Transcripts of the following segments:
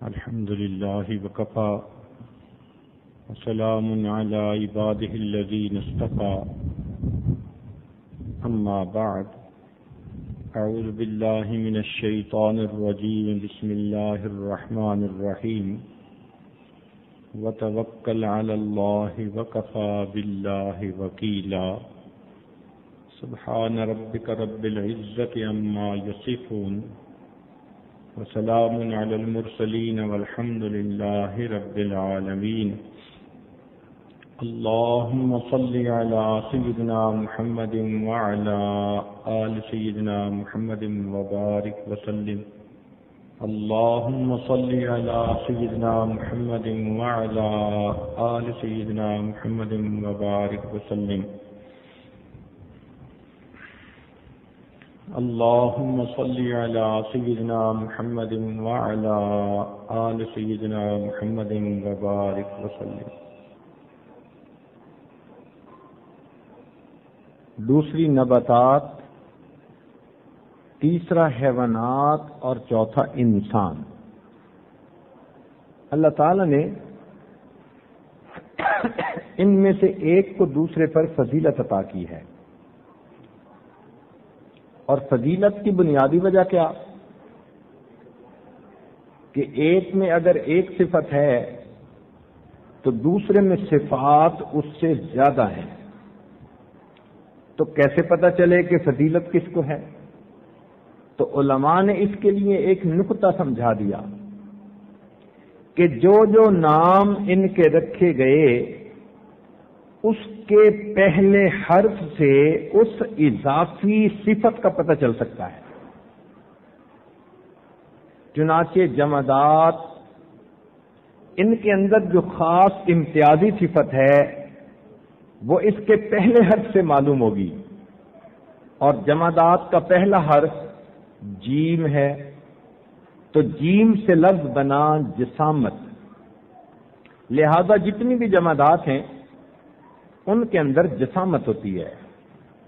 الحمد لله وكفى وسلام على عباده الذين اصطفى أما بعد أعوذ بالله من الشيطان الرجيم بسم الله الرحمن الرحيم وتوكل على الله وكفى بالله وكيلا سبحان ربك رب العزة عما يصفون وسلام على المرسلين والحمد لله رب العالمين اللهم صل على سيدنا محمد وعلى آل سيدنا محمد وبارك وسلم اللهم صل على سيدنا محمد وعلى آل سيدنا محمد وبارك وسلم اللهم صل على سيدنا محمد وعلى آل سيدنا محمد وبارك وسلم. دوسری نباتات، تیسرا حیوانات اور چوتھا انسان. اللہ تعالی نے ان میں سے ایک کو دوسرے پر فضیلت عطا کی ہے، اور فضیلت کی بنیادی وجہ کیا؟ کہ ایک میں اگر ایک صفت ہے تو دوسرے میں صفات اس سے زیادہ ہیں. تو کیسے پتہ چلے کہ فضیلت کس کو ہے؟ تو علماء نے اس کے لیے ایک نقطہ سمجھا دیا کہ جو نام ان کے رکھے گئے اس کے پہلے حرف سے اس اضافی صفت کا پتہ چل سکتا ہے. چنانچہ جمادات، ان کے اندر جو خاص امتیازی صفت ہے وہ اس کے پہلے حرف سے معلوم ہوگی، اور جمادات کا پہلا حرف جیم ہے، تو جیم سے لفظ بنا جسامت. لہذا جتنی بھی جمادات ہیں ان کے اندر جسامت ہوتی ہے.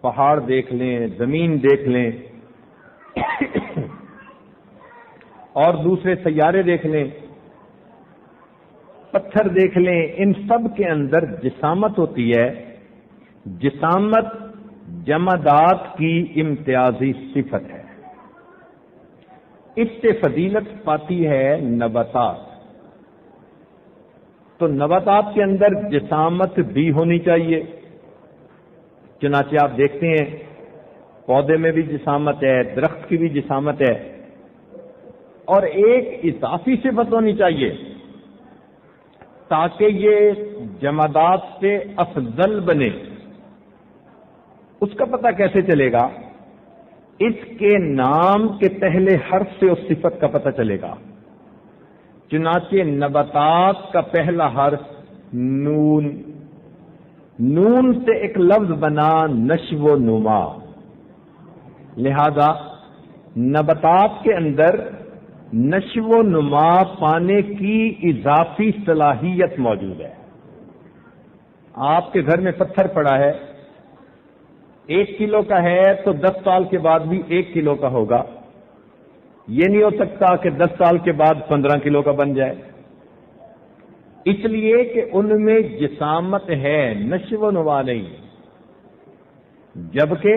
پہاڑ دیکھ لیں، زمین دیکھ لیں، اور دوسرے سیارے دیکھ لیں، پتھر دیکھ لیں، ان سب کے اندر جسامت ہوتی ہے. جسامت جمادات کی امتیازی صفت ہے. اس سے فضیلت پاتی ہے نباتات. تو نباتات کے اندر جسامت بھی ہونی چاہیے. چنانچہ آپ دیکھتے ہیں پودے میں بھی جسامت ہے، درخت کی بھی جسامت ہے، اور ایک اضافی صفت ہونی چاہیے تاکہ یہ جمادات سے افضل بنے. اس کا پتہ کیسے چلے گا؟ اس کے نام کے پہلے حرف سے اس صفت کا پتہ چلے گا. چنانچہ نباتات کا پہلا حرف نون، نون سے ایک لفظ بنا نشو و نما. لہذا نباتات کے اندر نشو و نما پانے کی اضافی صلاحیت موجود ہے. آپ کے گھر میں پتھر پڑا ہے، 1 کلو کا ہے تو 10 سال کے بعد بھی 1 کلو کا ہوگا. یہ نہیں ہو سکتا کہ 10 سال کے بعد 15 کلو کا بن جائے، اس لیے کہ ان میں جسامت ہے، نشو و نما نہیں. جبکہ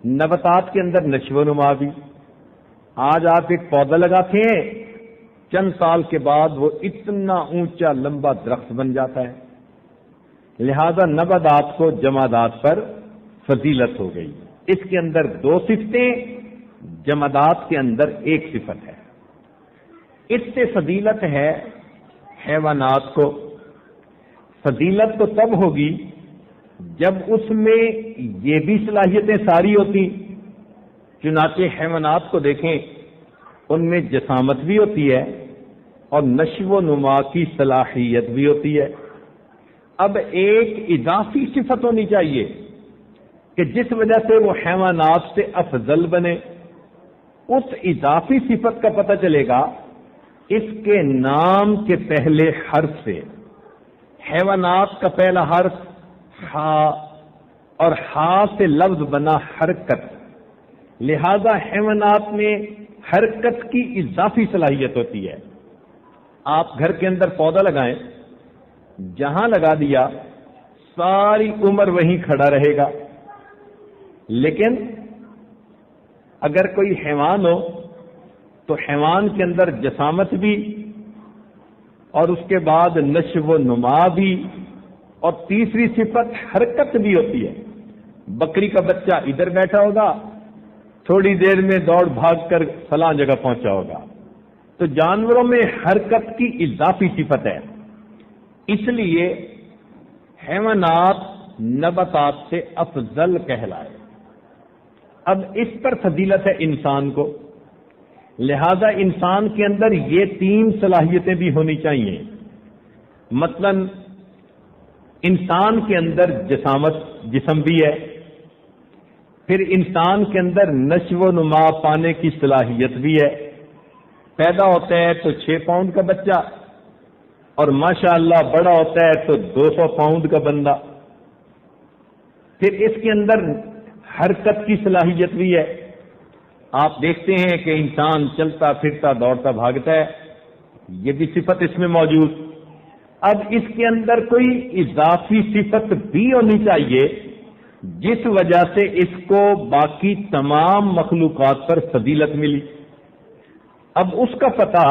نباتات کے اندر نشو و نما بھی. آج آپ ایک پودا لگاتے ہیں، چند سال کے بعد وہ اتنا اونچا لمبا درخت بن جاتا ہے. لہذا نباتات کو جمادات پر فضیلت ہو گئی. اس کے اندر 2 صفتیں، جمادات کے اندر 1 صفت ہے. اس سے فضیلت ہے حیوانات کو. فضیلت تو تب ہوگی جب اس میں یہ بھی صلاحیتیں ساری ہوتی. چنانچہ حیوانات کو دیکھیں، ان میں جسامت بھی ہوتی ہے اور نشو و نما کی صلاحیت بھی ہوتی ہے. اب ایک اضافی صفت ہونی چاہیے کہ جس وجہ سے وہ حیوانات سے افضل بنے. اس اضافی صفت کا پتہ چلے گا اس کے نام کے پہلے حرف سے. حیوانات کا پہلا حرف ہا، اور ہا سے لفظ بنا حرکت. لہذا حیوانات میں حرکت کی اضافی صلاحیت ہوتی ہے. آپ گھر کے اندر پودا لگائیں، جہاں لگا دیا ساری عمر وہیں کھڑا رہے گا. لیکن اگر کوئی حیوان ہو تو حیوان کے اندر جسامت بھی، اور اس کے بعد نشو و نما بھی، اور تیسری صفت حرکت بھی ہوتی ہے. بکری کا بچہ ادھر بیٹھا ہوگا، تھوڑی دیر میں دوڑ بھاگ کر فلاں جگہ پہنچا ہوگا. تو جانوروں میں حرکت کی اضافی صفت ہے. اس لیے حیوانات نباتات سے افضل کہلائے. اب اس پر فضیلت ہے انسان کو، لہذا انسان کے اندر یہ 3 صلاحیتیں بھی ہونی چاہیے. مثلا انسان کے اندر جسامت، جسم بھی ہے، پھر انسان کے اندر نشو و نما پانے کی صلاحیت بھی ہے. پیدا ہوتا ہے تو 6 پاؤنڈ کا بچہ، اور ماشاءاللہ بڑا ہوتا ہے تو 200 پاؤنڈ کا بندہ. پھر اس کے اندر حرکت کی صلاحیت بھی ہے. آپ دیکھتے ہیں کہ انسان چلتا پھرتا دوڑتا بھاگتا ہے، یہ بھی صفت اس میں موجود. اب اس کے اندر کوئی اضافی صفت بھی ہونی چاہیے جس وجہ سے اس کو باقی تمام مخلوقات پر فضیلت ملی. اب اس کا پتہ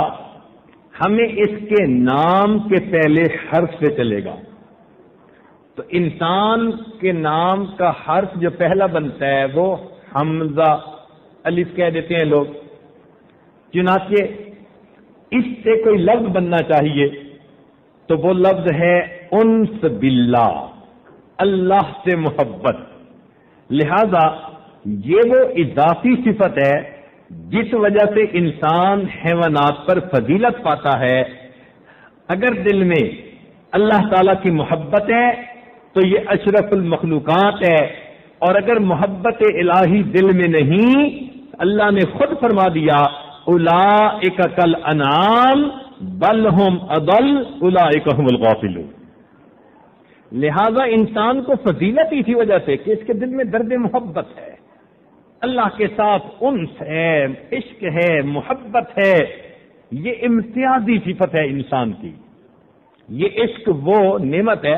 ہمیں اس کے نام کے پہلے حرف سے چلے گا. تو انسان کے نام کا حرف جو پہلا بنتا ہے وہ حمزہ، الف کہہ دیتے ہیں لوگ. چنانچہ اس سے کوئی لفظ بننا چاہیے تو وہ لفظ ہے انس باللہ، اللہ سے محبت. لہذا یہ وہ اضافی صفت ہے جس وجہ سے انسان حیوانات پر فضیلت پاتا ہے. اگر دل میں اللہ تعالی کی محبت ہے تو یہ اشرف المخلوقات ہے، اور اگر محبت الہی دل میں نہیں، اللہ نے خود فرما دیا اولئک کالانعام بل ہم اضل اولئک هم الغافلون. لہذا انسان کو فضیلت اسی وجہ سے کہ اس کے دل میں درد محبت ہے، اللہ کے ساتھ انس ہے، عشق ہے، محبت ہے. یہ امتیازی صفت ہے انسان کی. یہ عشق وہ نعمت ہے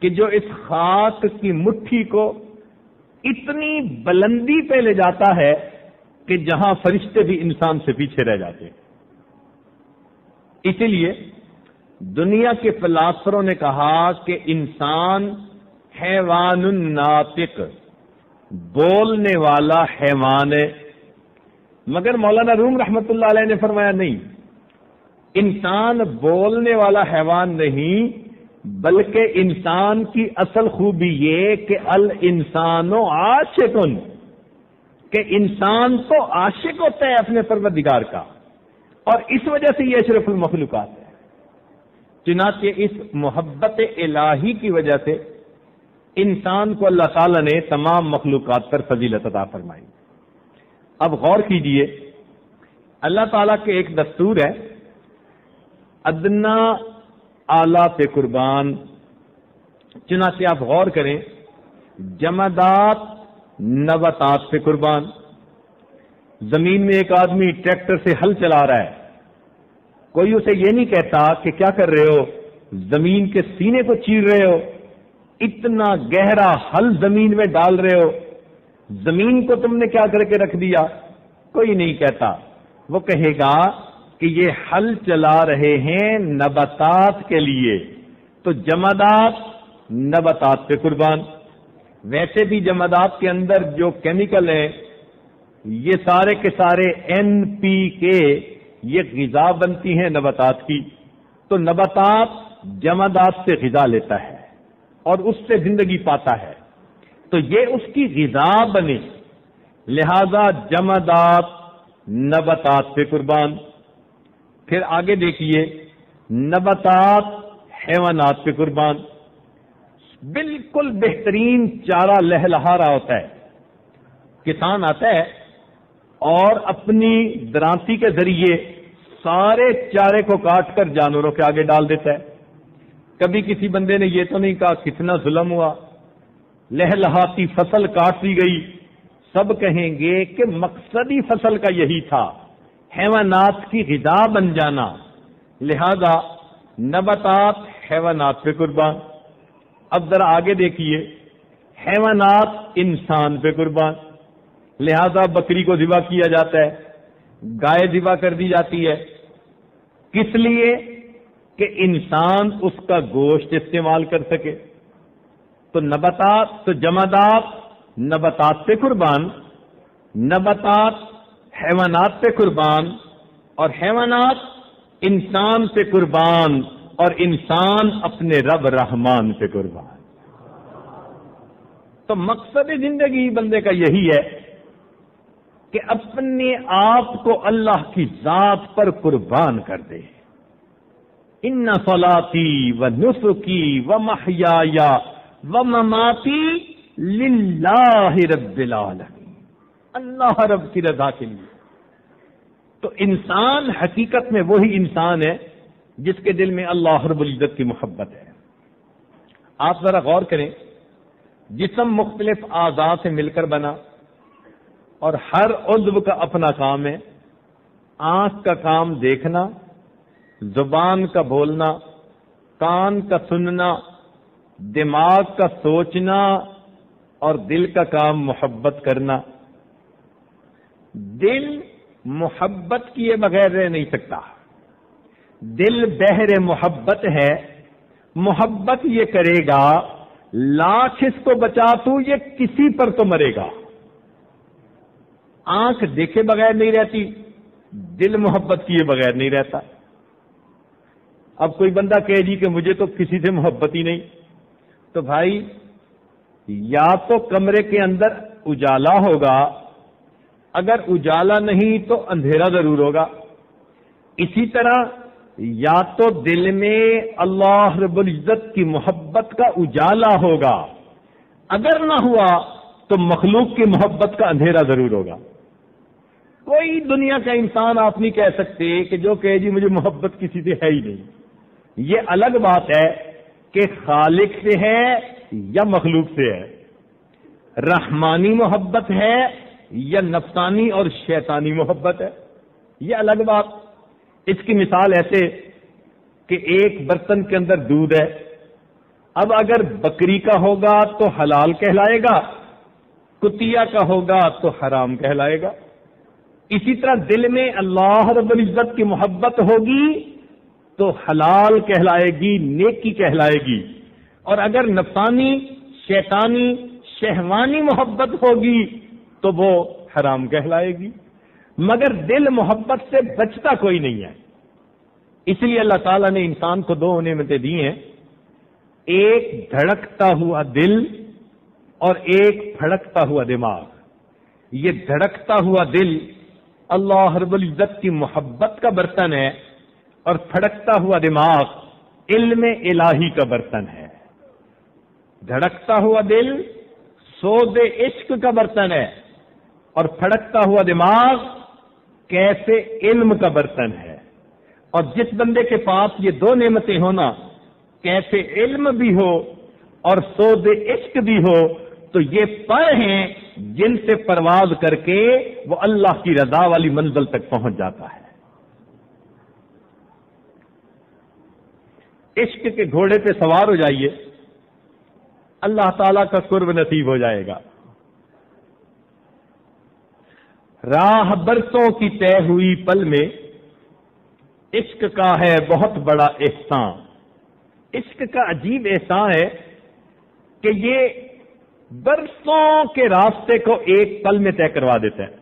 کہ جو اس خاک کی مٹھی کو اتنی بلندی پہ لے جاتا ہے کہ جہاں فرشتے بھی انسان سے پیچھے رہ جاتے ہیں. اسی لیے دنیا کے فلاسفروں نے کہا کہ انسان حیوان ناطق، بولنے والا حیوان ہے. مگر مولانا روم رحمت اللہ علیہ نے فرمایا نہیں، انسان بولنے والا حیوان نہیں، بلکہ انسان کی اصل خوبی یہ کہ الانسان عاشق، کہ انسان تو عاشق ہوتا ہے اپنے پروردگار کا، اور اس وجہ سے یہ اشرف المخلوقات ہے. چنانچہ اس محبت الہی کی وجہ سے انسان کو اللہ تعالی نے تمام مخلوقات پر فضیلت عطا فرمائی. اب غور کیجئے، اللہ تعالیٰ کے ایک دستور ہے ادنا اعلیٰ پہ قربان. چنانچہ آپ غور کریں، جمادات نباتات پہ قربان. زمین میں ایک آدمی ٹریکٹر سے ہل چلا رہا ہے، کوئی اسے یہ نہیں کہتا کہ کیا کر رہے ہو، زمین کے سینے کو چیر رہے ہو، اتنا گہرا ہل زمین میں ڈال رہے ہو، زمین کو تم نے کیا کر کے رکھ دیا. کوئی نہیں کہتا. وہ کہے گا کہ یہ ہل چلا رہے ہیں نباتات کے لیے. تو جمادات نباتات پہ قربان. ویسے بھی جمادات کے اندر جو کیمیکل ہیں یہ سارے کے سارے NPK، یہ غذا بنتی ہیں نباتات کی. تو نباتات جمادات سے غذا لیتا ہے اور اس سے زندگی پاتا ہے، تو یہ اس کی غذا بنے. لہذا جمادات نباتات پہ قربان. پھر آگے دیکھیے، نباتات حیوانات پہ قربان. بالکل بہترین چارہ لہلہا رہا ہوتا ہے، کسان آتا ہے اور اپنی درانتی کے ذریعے سارے چارے کو کاٹ کر جانوروں کے آگے ڈال دیتا ہے. کبھی کسی بندے نے یہ تو نہیں کہا کتنا ظلم ہوا، لہلہاتی فصل کاٹ دی گئی. سب کہیں گے کہ مقصدی فصل کا یہی تھا حیوانات کی غذا بن جانا، لہذا نباتات حیوانات پہ قربان۔ اب ذرا آگے دیکھیے، حیوانات انسان پہ قربان، لہذا بکری کو ذبح کیا جاتا ہے، گائے ذبح کر دی جاتی ہے، کس لیے؟ کہ انسان اس کا گوشت استعمال کر سکے۔ تو نباتات، تو جمادات نباتات پہ قربان، نباتات حیوانات پہ قربان، اور حیوانات انسان پہ قربان، اور انسان اپنے رب رحمان پہ قربان۔ تو مقصد زندگی بندے کا یہی ہے کہ اپنے آپ کو اللہ کی ذات پر قربان کر دے۔ ان صلاتی و نسکی و محیای و مماتی للہ رب العالمین، اللہ رب کی رضا کے لیے۔ تو انسان حقیقت میں وہی انسان ہے جس کے دل میں اللہ رب العزت کی محبت ہے۔ آپ ذرا غور کریں، جسم مختلف اعضاء سے مل کر بنا، اور ہر عضو کا اپنا کام ہے۔ آنکھ کا کام دیکھنا، زبان کا بولنا، کان کا سننا، دماغ کا سوچنا، اور دل کا کام محبت کرنا۔ دل محبت کیے بغیر رہ نہیں سکتا، دل بحر محبت ہے، محبت یہ کرے گا، لاکھ اس کو بچا تو یہ کسی پر تو مرے گا۔ آنکھ دیکھے بغیر نہیں رہتی، دل محبت کیے بغیر نہیں رہتا۔ اب کوئی بندہ کہے جی کہ مجھے تو کسی سے محبت ہی نہیں، تو بھائی یا تو کمرے کے اندر اجالا ہوگا، اگر اجالا نہیں تو اندھیرا ضرور ہوگا۔ اسی طرح یا تو دل میں اللہ رب العزت کی محبت کا اجالا ہوگا، اگر نہ ہوا تو مخلوق کی محبت کا اندھیرا ضرور ہوگا۔ کوئی دنیا کا انسان آپ نہیں کہہ سکتے کہ جو کہے جی مجھے محبت کسی سے ہے ہی نہیں۔ یہ الگ بات ہے کہ خالق سے ہے یا مخلوق سے ہے، رحمانی محبت ہے یا نفسانی اور شیطانی محبت ہے، یہ الگ بات۔ اس کی مثال ایسے کہ ایک برتن کے اندر دودھ ہے، اب اگر بکری کا ہوگا تو حلال کہلائے گا، کتیا کا ہوگا تو حرام کہلائے گا۔ اسی طرح دل میں اللہ رب العزت کی محبت ہوگی تو حلال کہلائے گی، نیکی کہلائے گی، اور اگر نفسانی، شیطانی، شہوانی محبت ہوگی تو وہ حرام کہلائے گی۔ مگر دل محبت سے بچتا کوئی نہیں ہے، اس لیے اللہ تعالیٰ نے انسان کو دو نعمتیں دی ہیں، ایک دھڑکتا ہوا دل اور ایک پھڑکتا ہوا دماغ۔ یہ دھڑکتا ہوا دل اللہ رب العزت کی محبت کا برتن ہے، اور پھڑکتا ہوا دماغ علم الہی کا برتن ہے۔ دھڑکتا ہوا دل سود عشق کا برتن ہے، اور پھڑکتا ہوا دماغ کیسے علم کا برتن ہے۔ اور جس بندے کے پاس یہ دو نعمتیں ہونا، کیسے علم بھی ہو اور سود عشق بھی ہو، تو یہ پر ہیں جن سے پرواز کر کے وہ اللہ کی رضا والی منزل تک پہنچ جاتا ہے۔ عشق کے گھوڑے پہ سوار ہو جائیے، اللہ تعالیٰ کا قرب نصیب ہو جائے گا۔ راہ برسوں کی طے ہوئی پل میں عشق کا ہے بہت بڑا احسان۔ عشق کا عجیب احسان ہے کہ یہ برسوں کے راستے کو ایک پل میں طے کروا دیتا ہے،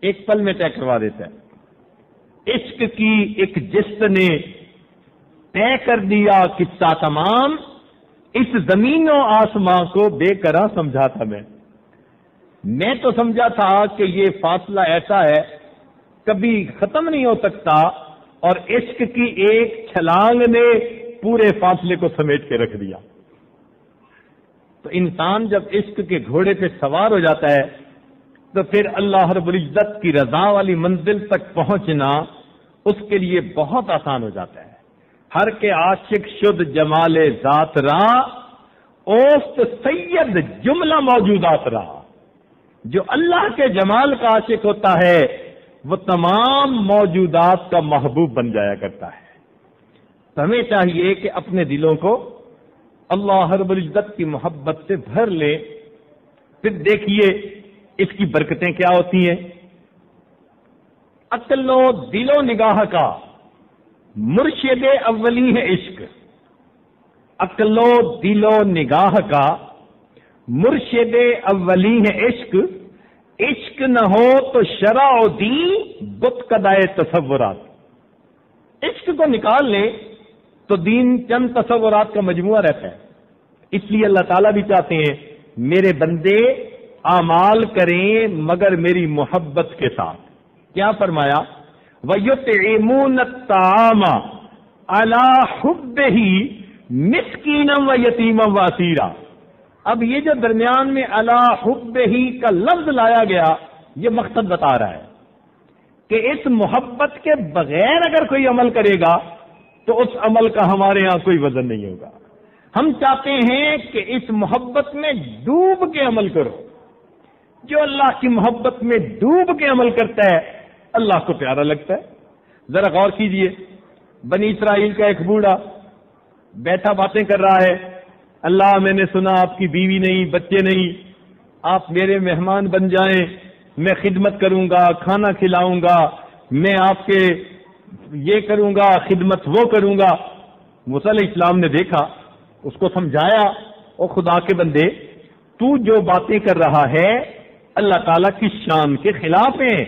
ایک پل میں طے کروا دیتا ہے۔ عشق کی ایک جست نے طے کر دیا قصہ تمام، اس زمین و آسمان کو بے قرار سمجھا تھا میں تو سمجھا تھا کہ یہ فاصلہ ایسا ہے کبھی ختم نہیں ہو سکتا، اور عشق کی ایک چھلانگ نے پورے فاصلے کو سمیٹ کے رکھ دیا۔ تو انسان جب عشق کے گھوڑے پہ سوار ہو جاتا ہے تو پھر اللہ رب العزت کی رضا والی منزل تک پہنچنا اس کے لیے بہت آسان ہو جاتا ہے۔ ہر کے عاشق شد جمال ذات را، اوست سید جملہ موجودات را۔ جو اللہ کے جمال کا عاشق ہوتا ہے وہ تمام موجودات کا محبوب بن جایا کرتا ہے۔ تو ہمیں چاہیے کہ اپنے دلوں کو اللہ رب العزت کی محبت سے بھر لے۔ پھر دیکھیے اس کی برکتیں کیا ہوتی ہیں۔ عقل و دل و نگاہ کا مرشد اولی ہے عشق۔ عقل و دل و نگاہ کا مرشد اولی ہے عشق۔ عشق نہ ہو تو شرع و دین بت کدائے تصورات۔ عشق کو نکال لیں تو دین چند تصورات کا مجموعہ رہتا ہے۔ اس لیے اللہ تعالیٰ بھی چاہتے ہیں میرے بندے اعمال کریں مگر میری محبت کے ساتھ۔ کیا فرمایا؟ وَيُطْعِمُونَ الطَّعَامَ عَلَى حُبِّهِ مِسْكِينًا وَيَتِيمًا وَأَسِيرًا۔ اب یہ جو درمیان میں عَلَى حُبِّهِ کا لفظ لایا گیا، یہ مقصد بتا رہا ہے کہ اس محبت کے بغیر اگر کوئی عمل کرے گا تو اس عمل کا ہمارے ہاں کوئی وزن نہیں ہوگا۔ ہم چاہتے ہیں کہ اس محبت میں ڈوب کے عمل کرو۔ جو اللہ کی محبت میں ڈوب کے عمل کرتا ہے اللہ کو پیارا لگتا ہے۔ ذرا غور کیجئے، بنی اسرائیل کا ایک بوڑھا بیٹھا باتیں کر رہا ہے، اللہ میں نے سنا آپ کی بیوی نہیں، بچے نہیں، آپ میرے مہمان بن جائیں، میں خدمت کروں گا، کھانا کھلاؤں گا، میں آپ کے یہ کروں گا، خدمت وہ کروں گا۔ موسیٰ علیہ السلام نے دیکھا، اس کو سمجھایا، او خدا کے بندے تو جو باتیں کر رہا ہے اللہ تعالیٰ کی شان کے خلاف ہیں،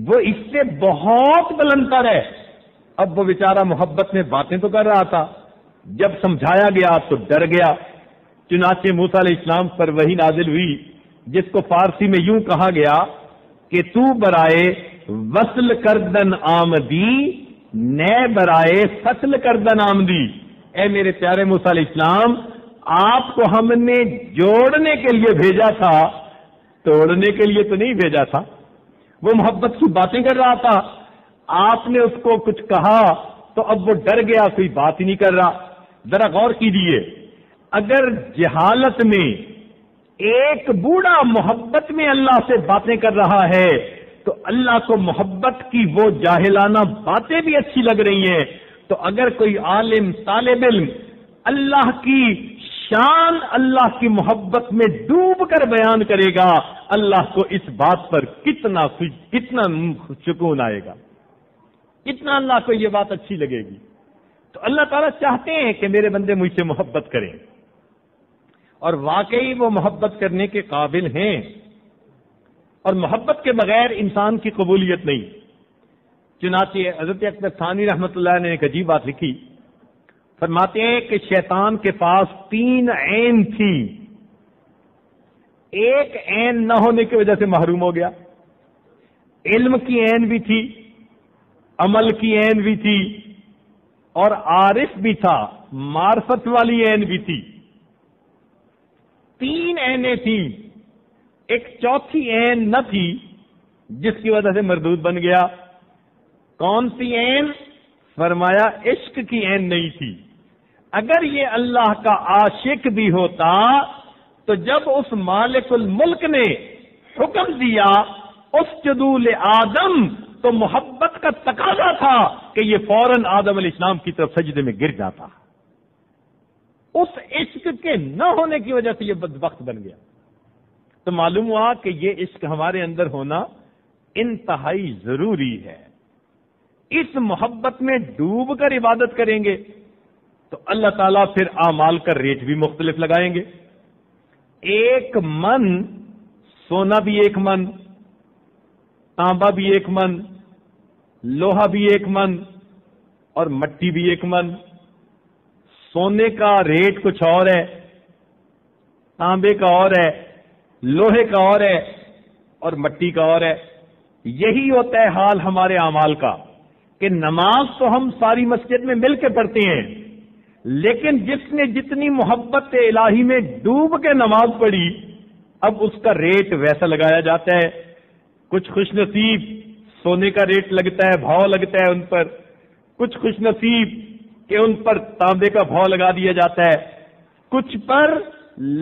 وہ اس سے بہت بلند تر ہے۔ اب وہ بیچارہ محبت میں باتیں تو کر رہا تھا، جب سمجھایا گیا تو ڈر گیا۔ چنانچہ موسیٰ علیہ السلام پر وحی نازل ہوئی جس کو فارسی میں یوں کہا گیا کہ تو برائے وصل کردن آمدی نئے برائے فصل کردن آمدی۔ اے میرے پیارے موسیٰ علیہ السلام، آپ کو ہم نے جوڑنے کے لیے بھیجا تھا، توڑنے کے لیے تو نہیں بھیجا تھا۔ وہ محبت کی باتیں کر رہا تھا، آپ نے اس کو کچھ کہا تو اب وہ ڈر گیا، کوئی بات ہی نہیں کر رہا۔ ذرا غور کیجیے، اگر جہالت میں ایک بوڑھا محبت میں اللہ سے باتیں کر رہا ہے تو اللہ کو محبت کی وہ جاہلانہ باتیں بھی اچھی لگ رہی ہیں، تو اگر کوئی عالم طالب علم اللہ کی شان، اللہ کی محبت میں ڈوب کر بیان کرے گا، اللہ کو اس بات پر کتنا سکون آئے گا، کتنا اللہ کو یہ بات اچھی لگے گی۔ تو اللہ تعالیٰ چاہتے ہیں کہ میرے بندے مجھ سے محبت کریں، اور واقعی وہ محبت کرنے کے قابل ہیں، اور محبت کے بغیر انسان کی قبولیت نہیں۔ چنانچہ حضرت اکبر ثانی رحمۃ اللہ نے ایک عجیب بات لکھی، فرماتے ہیں کہ شیطان کے پاس 3 عین تھی، ایک عین نہ ہونے کی وجہ سے محروم ہو گیا۔ علم کی عین بھی تھی، عمل کی عین بھی تھی، اور عارف بھی تھا، معرفت والی عین بھی تھی۔ 3 عینیں تھیں، ایک چوتھی عین نہ تھی جس کی وجہ سے مردود بن گیا۔ کون سی عین؟ فرمایا عشق کی عین نہیں تھی۔ اگر یہ اللہ کا عاشق بھی ہوتا تو جب اس مالک الملک نے حکم دیا اسجدوا لآدم، تو محبت کا تقاضا تھا کہ یہ فوراً آدم علیہ السلام کی طرف سجدے میں گر جاتا۔ اس عشق کے نہ ہونے کی وجہ سے یہ بدبخت بن گیا۔ تو معلوم ہوا کہ یہ عشق ہمارے اندر ہونا انتہائی ضروری ہے۔ اس محبت میں ڈوب کر عبادت کریں گے تو اللہ تعالیٰ پھر اعمال کا ریٹ بھی مختلف لگائیں گے۔ 1 من سونا بھی 1 من، تانبا بھی 1 من، لوہا بھی 1 من، اور مٹی بھی 1 من۔ سونے کا ریٹ کچھ اور ہے، تانبے کا اور ہے، لوہے کا اور ہے، اور مٹی کا اور ہے۔ یہی ہوتا ہے حال ہمارے اعمال کا کہ نماز تو ہم ساری مسجد میں مل کے پڑھتے ہیں، لیکن جس نے جتنی محبت الہی میں ڈوب کے نماز پڑھی اب اس کا ریٹ ویسا لگایا جاتا ہے۔ کچھ خوش نصیب سونے کا ریٹ لگتا ہے، بھاؤ لگتا ہے ان پر، کچھ خوش نصیب کہ ان پر تانبے کا بھاؤ لگا دیا جاتا ہے، کچھ پر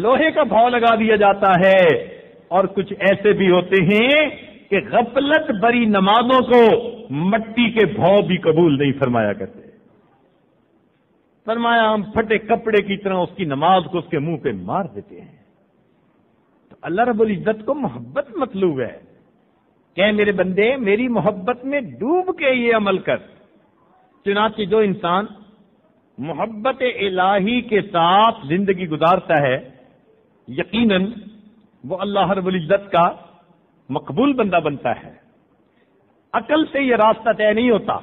لوہے کا بھاؤ لگا دیا جاتا ہے، اور کچھ ایسے بھی ہوتے ہیں کہ غفلت بری نمازوں کو مٹی کے بھاؤ بھی قبول نہیں فرمایا کرتے. فرمایا ہم پھٹے کپڑے کی طرح اس کی نماز کو اس کے منہ پہ مار دیتے ہیں. تو اللہ رب العزت کو محبت مطلوب ہے کہ میرے بندے میری محبت میں ڈوب کے یہ عمل کر. چنانچہ جو انسان محبت الہی کے ساتھ زندگی گزارتا ہے یقیناً وہ اللہ رب العزت کا مقبول بندہ بنتا ہے. عقل سے یہ راستہ طے نہیں ہوتا.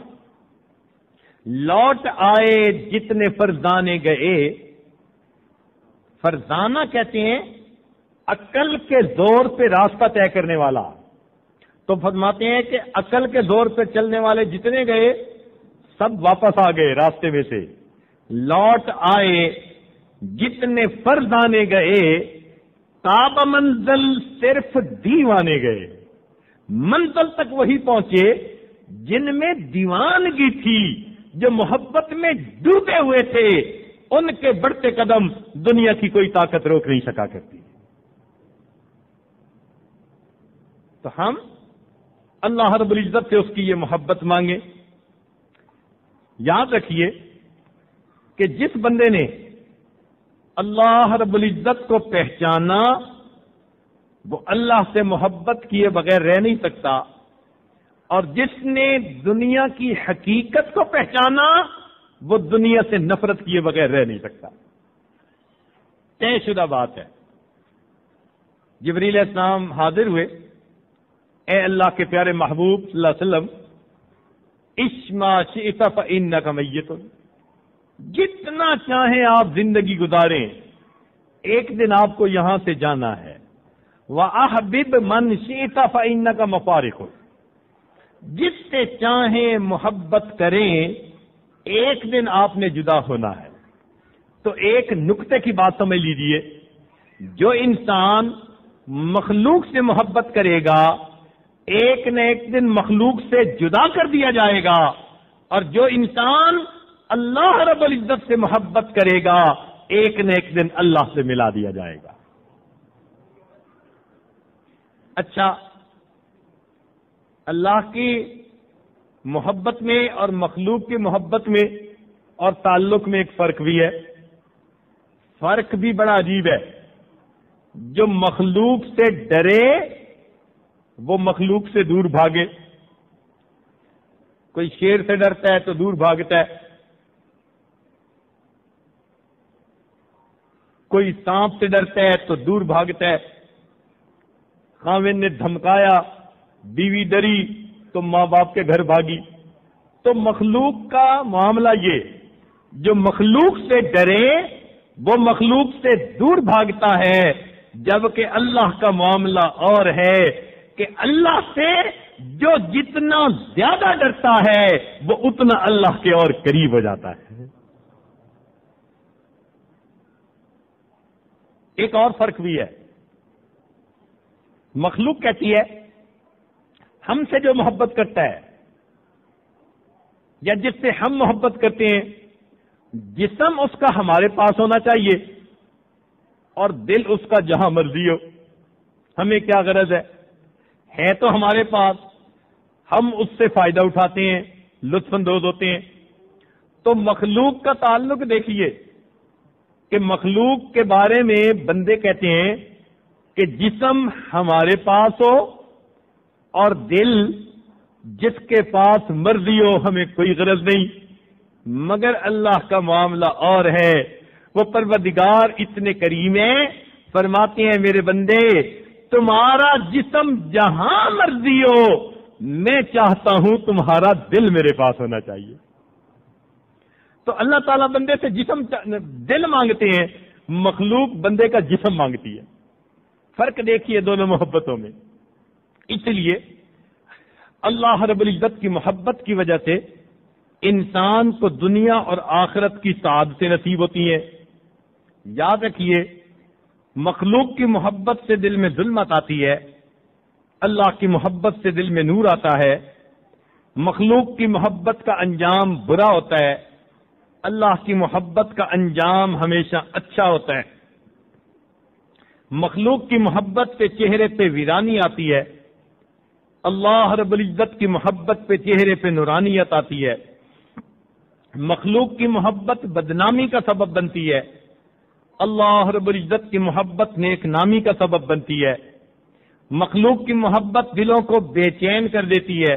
لوٹ آئے جتنے فرزانے گئے. فرزانہ کہتے ہیں عقل کے زور پہ راستہ طے کرنے والا. تو فرماتے ہیں کہ عقل کے زور پہ چلنے والے جتنے گئے سب واپس آ گئے راستے میں سے. لوٹ آئے جتنے فرزانے گئے تاب منزل صرف دیوانے گئے. منزل تک وہی پہنچے جن میں دیوانگی تھی، جو محبت میں ڈوبے ہوئے تھے. ان کے بڑھتے قدم دنیا کی کوئی طاقت روک نہیں سکا کرتی. تو ہم اللہ رب العزت سے اس کی یہ محبت مانگیں. یاد رکھیے کہ جس بندے نے اللہ رب العزت کو پہچانا وہ اللہ سے محبت کیے بغیر رہ نہیں سکتا، اور جس نے دنیا کی حقیقت کو پہچانا وہ دنیا سے نفرت کیے بغیر رہ نہیں سکتا. طے شدہ بات ہے. جبریل علیہ السلام حاضر ہوئے، اے اللہ کے پیارے محبوب صلی اللہ علیہ وسلم، اشما شئت فإنک میت، جتنا چاہیں آپ زندگی گزاریں ایک دن آپ کو یہاں سے جانا ہے. وَأَحْبِبْ مَنْ شِئْتَ فَإِنَّكَ مَفَارِقٌ، جس سے چاہیں محبت کریں ایک دن آپ نے جدا ہونا ہے. تو ایک نقطے کی بات سمجھ لیجئے، جو انسان مخلوق سے محبت کرے گا ایک نہ ایک دن مخلوق سے جدا کر دیا جائے گا، اور جو انسان اللہ رب العزت سے محبت کرے گا ایک نہ ایک دن اللہ سے ملا دیا جائے گا. اچھا، اللہ کی محبت میں اور مخلوق کی محبت میں اور تعلق میں ایک فرق بھی ہے. فرق بھی بڑا عجیب ہے. جو مخلوق سے ڈرے وہ مخلوق سے دور بھاگے. کوئی شیر سے ڈرتا ہے تو دور بھاگتا ہے، کوئی سانپ سے ڈرتا ہے تو دور بھاگتا ہے. خاوند نے دھمکایا، بیوی ڈری تو ماں باپ کے گھر بھاگی. تو مخلوق کا معاملہ یہ، جو مخلوق سے ڈرے وہ مخلوق سے دور بھاگتا ہے، جبکہ اللہ کا معاملہ اور ہے کہ اللہ سے جو جتنا زیادہ ڈرتا ہے وہ اتنا اللہ کے اور قریب ہو جاتا ہے. ایک اور فرق بھی ہے. مخلوق کہتی ہے ہم سے جو محبت کرتا ہے یا جس سے ہم محبت کرتے ہیں، جسم اس کا ہمارے پاس ہونا چاہیے اور دل اس کا جہاں مرضی ہو. ہمیں کیا غرض ہے تو ہمارے پاس، ہم اس سے فائدہ اٹھاتے ہیں، لطف اندوز ہوتے ہیں. تو مخلوق کا تعلق دیکھیے کہ مخلوق کے بارے میں بندے کہتے ہیں کہ جسم ہمارے پاس ہو اور دل جس کے پاس مرضی ہو، ہمیں کوئی غرض نہیں. مگر اللہ کا معاملہ اور ہے. وہ پروردگار اتنے کریم ہیں، فرماتے ہیں میرے بندے تمہارا جسم جہاں مرضی ہو، میں چاہتا ہوں تمہارا دل میرے پاس ہونا چاہیے. تو اللہ تعالیٰ بندے سے دل مانگتے ہیں، مخلوق بندے کا جسم مانگتی ہے. فرق دیکھیے دونوں محبتوں میں. اس لیے اللہ رب العزت کی محبت کی وجہ سے انسان کو دنیا اور آخرت کی سعادتیں نصیب ہوتی ہیں. یاد رکھیے مخلوق کی محبت سے دل میں ظلمت آتی ہے، اللہ کی محبت سے دل میں نور آتا ہے. مخلوق کی محبت کا انجام برا ہوتا ہے، اللہ کی محبت کا انجام ہمیشہ اچھا ہوتا ہے. مخلوق کی محبت سے چہرے پہ ویرانی آتی ہے، اللہ رب العزت کی محبت پہ چہرے پہ نورانیت آتی ہے، مخلوق کی محبت بدنامی کا سبب بنتی ہے، اللہ رب العزت کی محبت نیک نامی کا سبب بنتی ہے، مخلوق کی محبت دلوں کو بے چین کر دیتی ہے،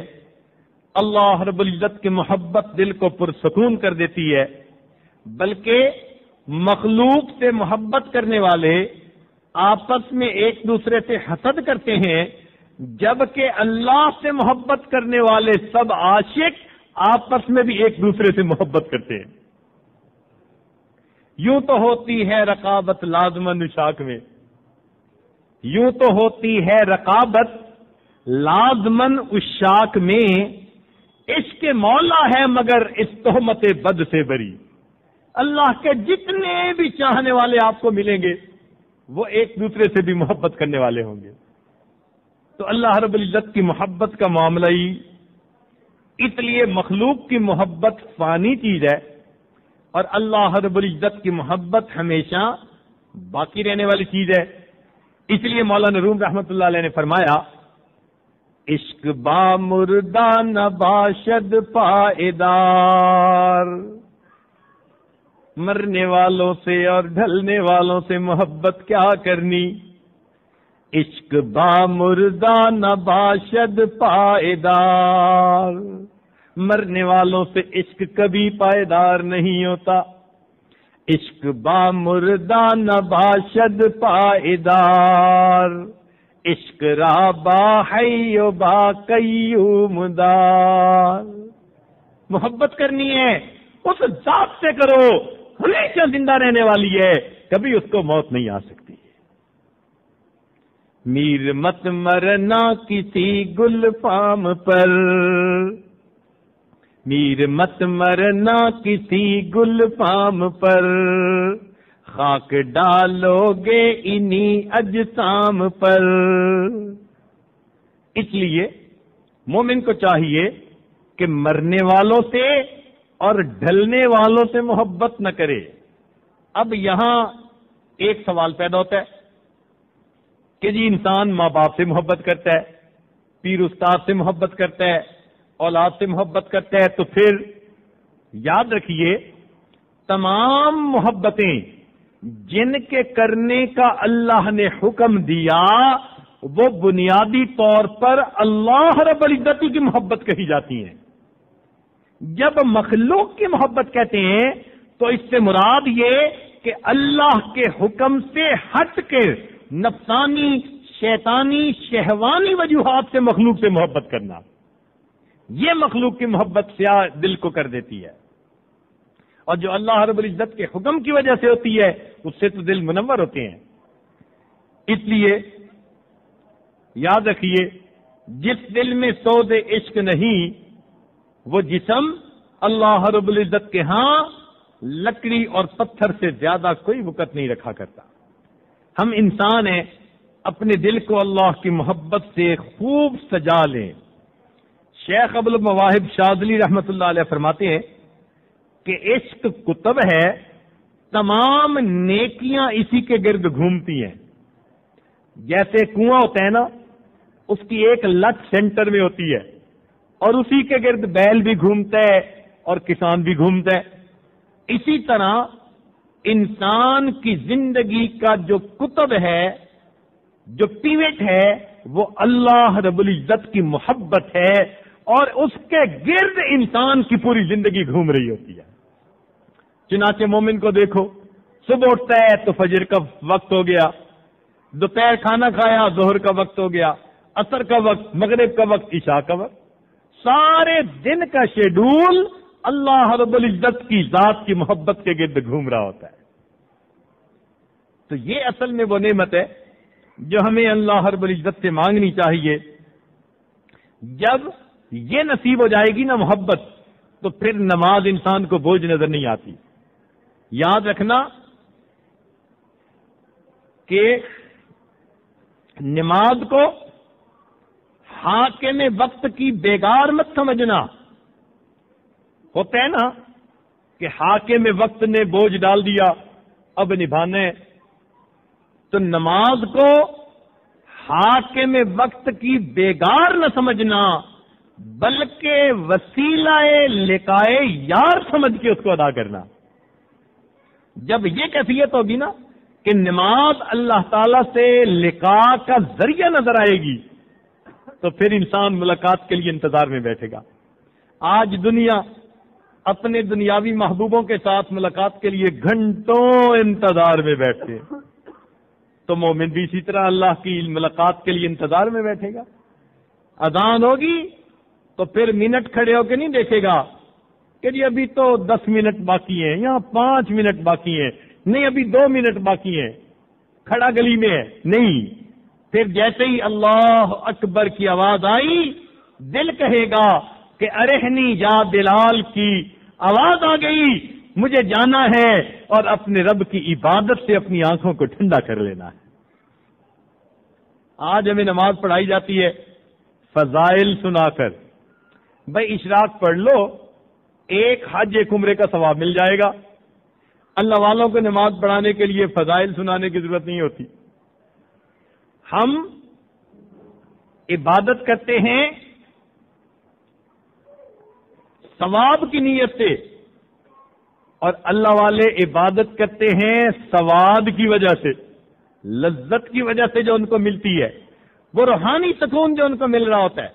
اللہ رب العزت کی محبت دل کو پرسکون کر دیتی ہے، بلکہ مخلوق سے محبت کرنے والے آپس میں ایک دوسرے سے حسد کرتے ہیں، جبکہ اللہ سے محبت کرنے والے سب عاشق آپس میں بھی ایک دوسرے سے محبت کرتے ہیں۔ یوں تو ہوتی ہے رقابت لازمن عشاق میں، یوں تو ہوتی ہے رقابت لازمن عشاق میں، عشق مولا ہے مگر اس تہمت بد سے بری۔ اللہ کے جتنے بھی چاہنے والے آپ کو ملیں گے وہ ایک دوسرے سے بھی محبت کرنے والے ہوں گے۔ تو اللہ رب العزت کی محبت کا معاملہ ہی اس لیے مخلوق کی محبت فانی چیز ہے، اور اللہ رب العزت کی محبت ہمیشہ باقی رہنے والی چیز ہے۔ اس لیے مولانا روم رحمۃ اللہ علیہ نے فرمایا، عشق با مردہ نہ باشد پائیدار، مرنے والوں سے اور ڈھلنے والوں سے محبت کیا کرنی، عشق با مردہ نہ باشد پائیدار، مرنے والوں سے عشق کبھی پائیدار نہیں ہوتا، عشق با مردہ نہ باشد پائیدار، عشق را با حی و با قیوم دار۔ محبت کرنی ہے اس ذات سے کرو، ہمیشہ زندہ رہنے والی ہے، کبھی اس کو موت نہیں آ سکتی۔ میر مت مرنا کسی گل فام پر، میر مت مرنا کسی گل فام پر، خاک ڈالو گے انہی اجسام پر۔ اس لیے مومن کو چاہیے کہ مرنے والوں سے اور ڈھلنے والوں سے محبت نہ کرے۔ اب یہاں ایک سوال پیدا ہوتا ہے کہ جی انسان ماں باپ سے محبت کرتا ہے، پیر استاد سے محبت کرتا ہے، اولاد سے محبت کرتا ہے، تو پھر یاد رکھیے تمام محبتیں جن کے کرنے کا اللہ نے حکم دیا وہ بنیادی طور پر اللہ رب العزت کی محبت کہی جاتی ہیں۔ جب مخلوق کی محبت کہتے ہیں تو اس سے مراد یہ کہ اللہ کے حکم سے ہٹ کے نفسانی، شیطانی، شہوانی وجوہات سے مخلوق سے محبت کرنا، یہ مخلوق کی محبت سیاہ دل کو کر دیتی ہے، اور جو اللہ رب العزت کے حکم کی وجہ سے ہوتی ہے اس سے تو دل منور ہوتے ہیں۔ اس لیے یاد رکھیے جس دل میں سود عشق نہیں وہ جسم اللہ رب العزت کے ہاں لکڑی اور پتھر سے زیادہ کوئی وقت نہیں رکھا کرتا۔ ہم انسان ہیں، اپنے دل کو اللہ کی محبت سے خوب سجا لیں۔ شیخ ابو المواہب شاذلی رحمۃ اللہ علیہ فرماتے ہیں کہ عشق کتب ہے، تمام نیکیاں اسی کے گرد گھومتی ہیں۔ جیسے کنواں ہوتا ہے نا، اس کی ایک لٹ سینٹر میں ہوتی ہے اور اسی کے گرد بیل بھی گھومتا ہے اور کسان بھی گھومتا ہے۔ اسی طرح انسان کی زندگی کا جو کتب ہے، جو پیوٹ ہے، وہ اللہ رب العزت کی محبت ہے، اور اس کے گرد انسان کی پوری زندگی گھوم رہی ہوتی ہے۔ چنانچہ مومن کو دیکھو، صبح اٹھتا ہے تو فجر کا وقت ہو گیا، دوپہر کھانا کھایا ظہر کا وقت ہو گیا، عصر کا وقت، مغرب کا وقت، عشاء کا وقت، سارے دن کا شیڈول اللہ رب العزت کی ذات کی محبت کے گرد گھوم رہا ہوتا ہے۔ تو یہ اصل میں وہ نعمت ہے جو ہمیں اللہ رب العزت سے مانگنی چاہیے۔ جب یہ نصیب ہو جائے گی نا محبت، تو پھر نماز انسان کو بوجھ نظر نہیں آتی۔ یاد رکھنا کہ نماز کو حاکم وقت کی بیگار مت سمجھنا۔ ہوتا ہے نا کہ حاکم وقت نے بوجھ ڈال دیا، اب نبھانا ہے، تو نماز کو حاکم وقت کی بیگار نہ سمجھنا، بلکہ وسیلہ لقائے یار سمجھ کے اس کو ادا کرنا۔ جب یہ کیفیت ہوگی نا کہ نماز اللہ تعالی سے لقاء کا ذریعہ نظر آئے گی، تو پھر انسان ملاقات کے لیے انتظار میں بیٹھے گا۔ آج دنیا اپنے دنیاوی محبوبوں کے ساتھ ملاقات کے لیے گھنٹوں انتظار میں بیٹھتے ہیں، تو مومن بھی اسی طرح اللہ کی ملاقات کے لیے انتظار میں بیٹھے گا۔ اذان ہوگی تو پھر منٹ کھڑے ہو کے نہیں دیکھے گا کہ جی ابھی تو 10 منٹ باقی ہیں، یہاں 5 منٹ باقی ہیں، نہیں ابھی 2 منٹ باقی ہیں، کھڑا گلی میں ہے، نہیں۔ پھر جیسے ہی اللہ اکبر کی آواز آئی، دل کہے گا کہ ارحنی یا بلال کی آواز آ گئی، مجھے جانا ہے اور اپنے رب کی عبادت سے اپنی آنکھوں کو ٹھنڈا کر لینا ہے۔ آج ہمیں نماز پڑھائی جاتی ہے فضائل سنا کر، بھائی اشراق پڑھ لو، ایک حج ایک عمرے کا ثواب مل جائے گا۔ اللہ والوں کو نماز پڑھانے کے لیے فضائل سنانے کی ضرورت نہیں ہوتی۔ ہم عبادت کرتے ہیں ثواب کی نیت سے، اور اللہ والے عبادت کرتے ہیں سواد کی وجہ سے، لذت کی وجہ سے جو ان کو ملتی ہے، وہ روحانی سکون جو ان کو مل رہا ہوتا ہے۔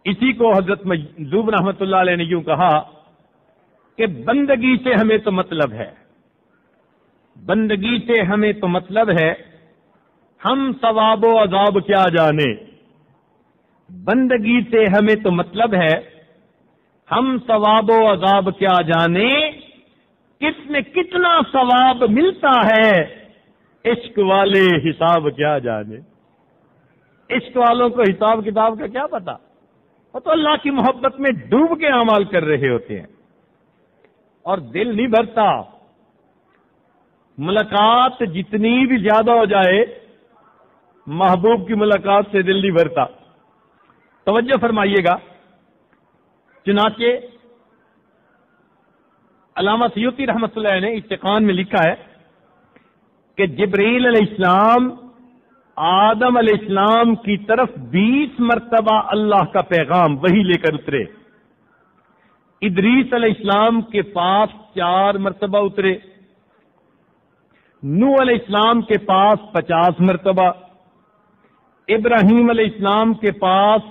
اسی کو حضرت مجذوب رحمۃ اللہ علیہ نے یوں کہا کہ بندگی سے ہمیں تو مطلب ہے، بندگی سے ہمیں تو مطلب ہے، ہم ثواب و عذاب کیا جانے۔ بندگی سے ہمیں تو مطلب ہے، ہم ثواب و عذاب کیا جانے، کس میں کتنا ثواب ملتا ہے، عشق والے حساب کیا جانے۔ عشق والوں کو حساب کتاب کا کیا پتا، وہ تو اللہ کی محبت میں ڈوب کے اعمال کر رہے ہوتے ہیں، اور دل نہیں بھرتا۔ ملاقات جتنی بھی زیادہ ہو جائے، محبوب کی ملاقات سے دل نہیں بھرتا۔ توجہ فرمائیے گا، چنانچہ علامہ سیوطی رحمۃ اللہ علیہ نے اتقان میں لکھا ہے کہ جبرائیل علیہ السلام آدم علیہ السلام کی طرف 20 مرتبہ اللہ کا پیغام وہی لے کر اترے۔ ادریس علیہ السلام کے پاس 4 مرتبہ اترے، نوح علیہ السلام کے پاس 50 مرتبہ، ابراہیم علیہ السلام کے پاس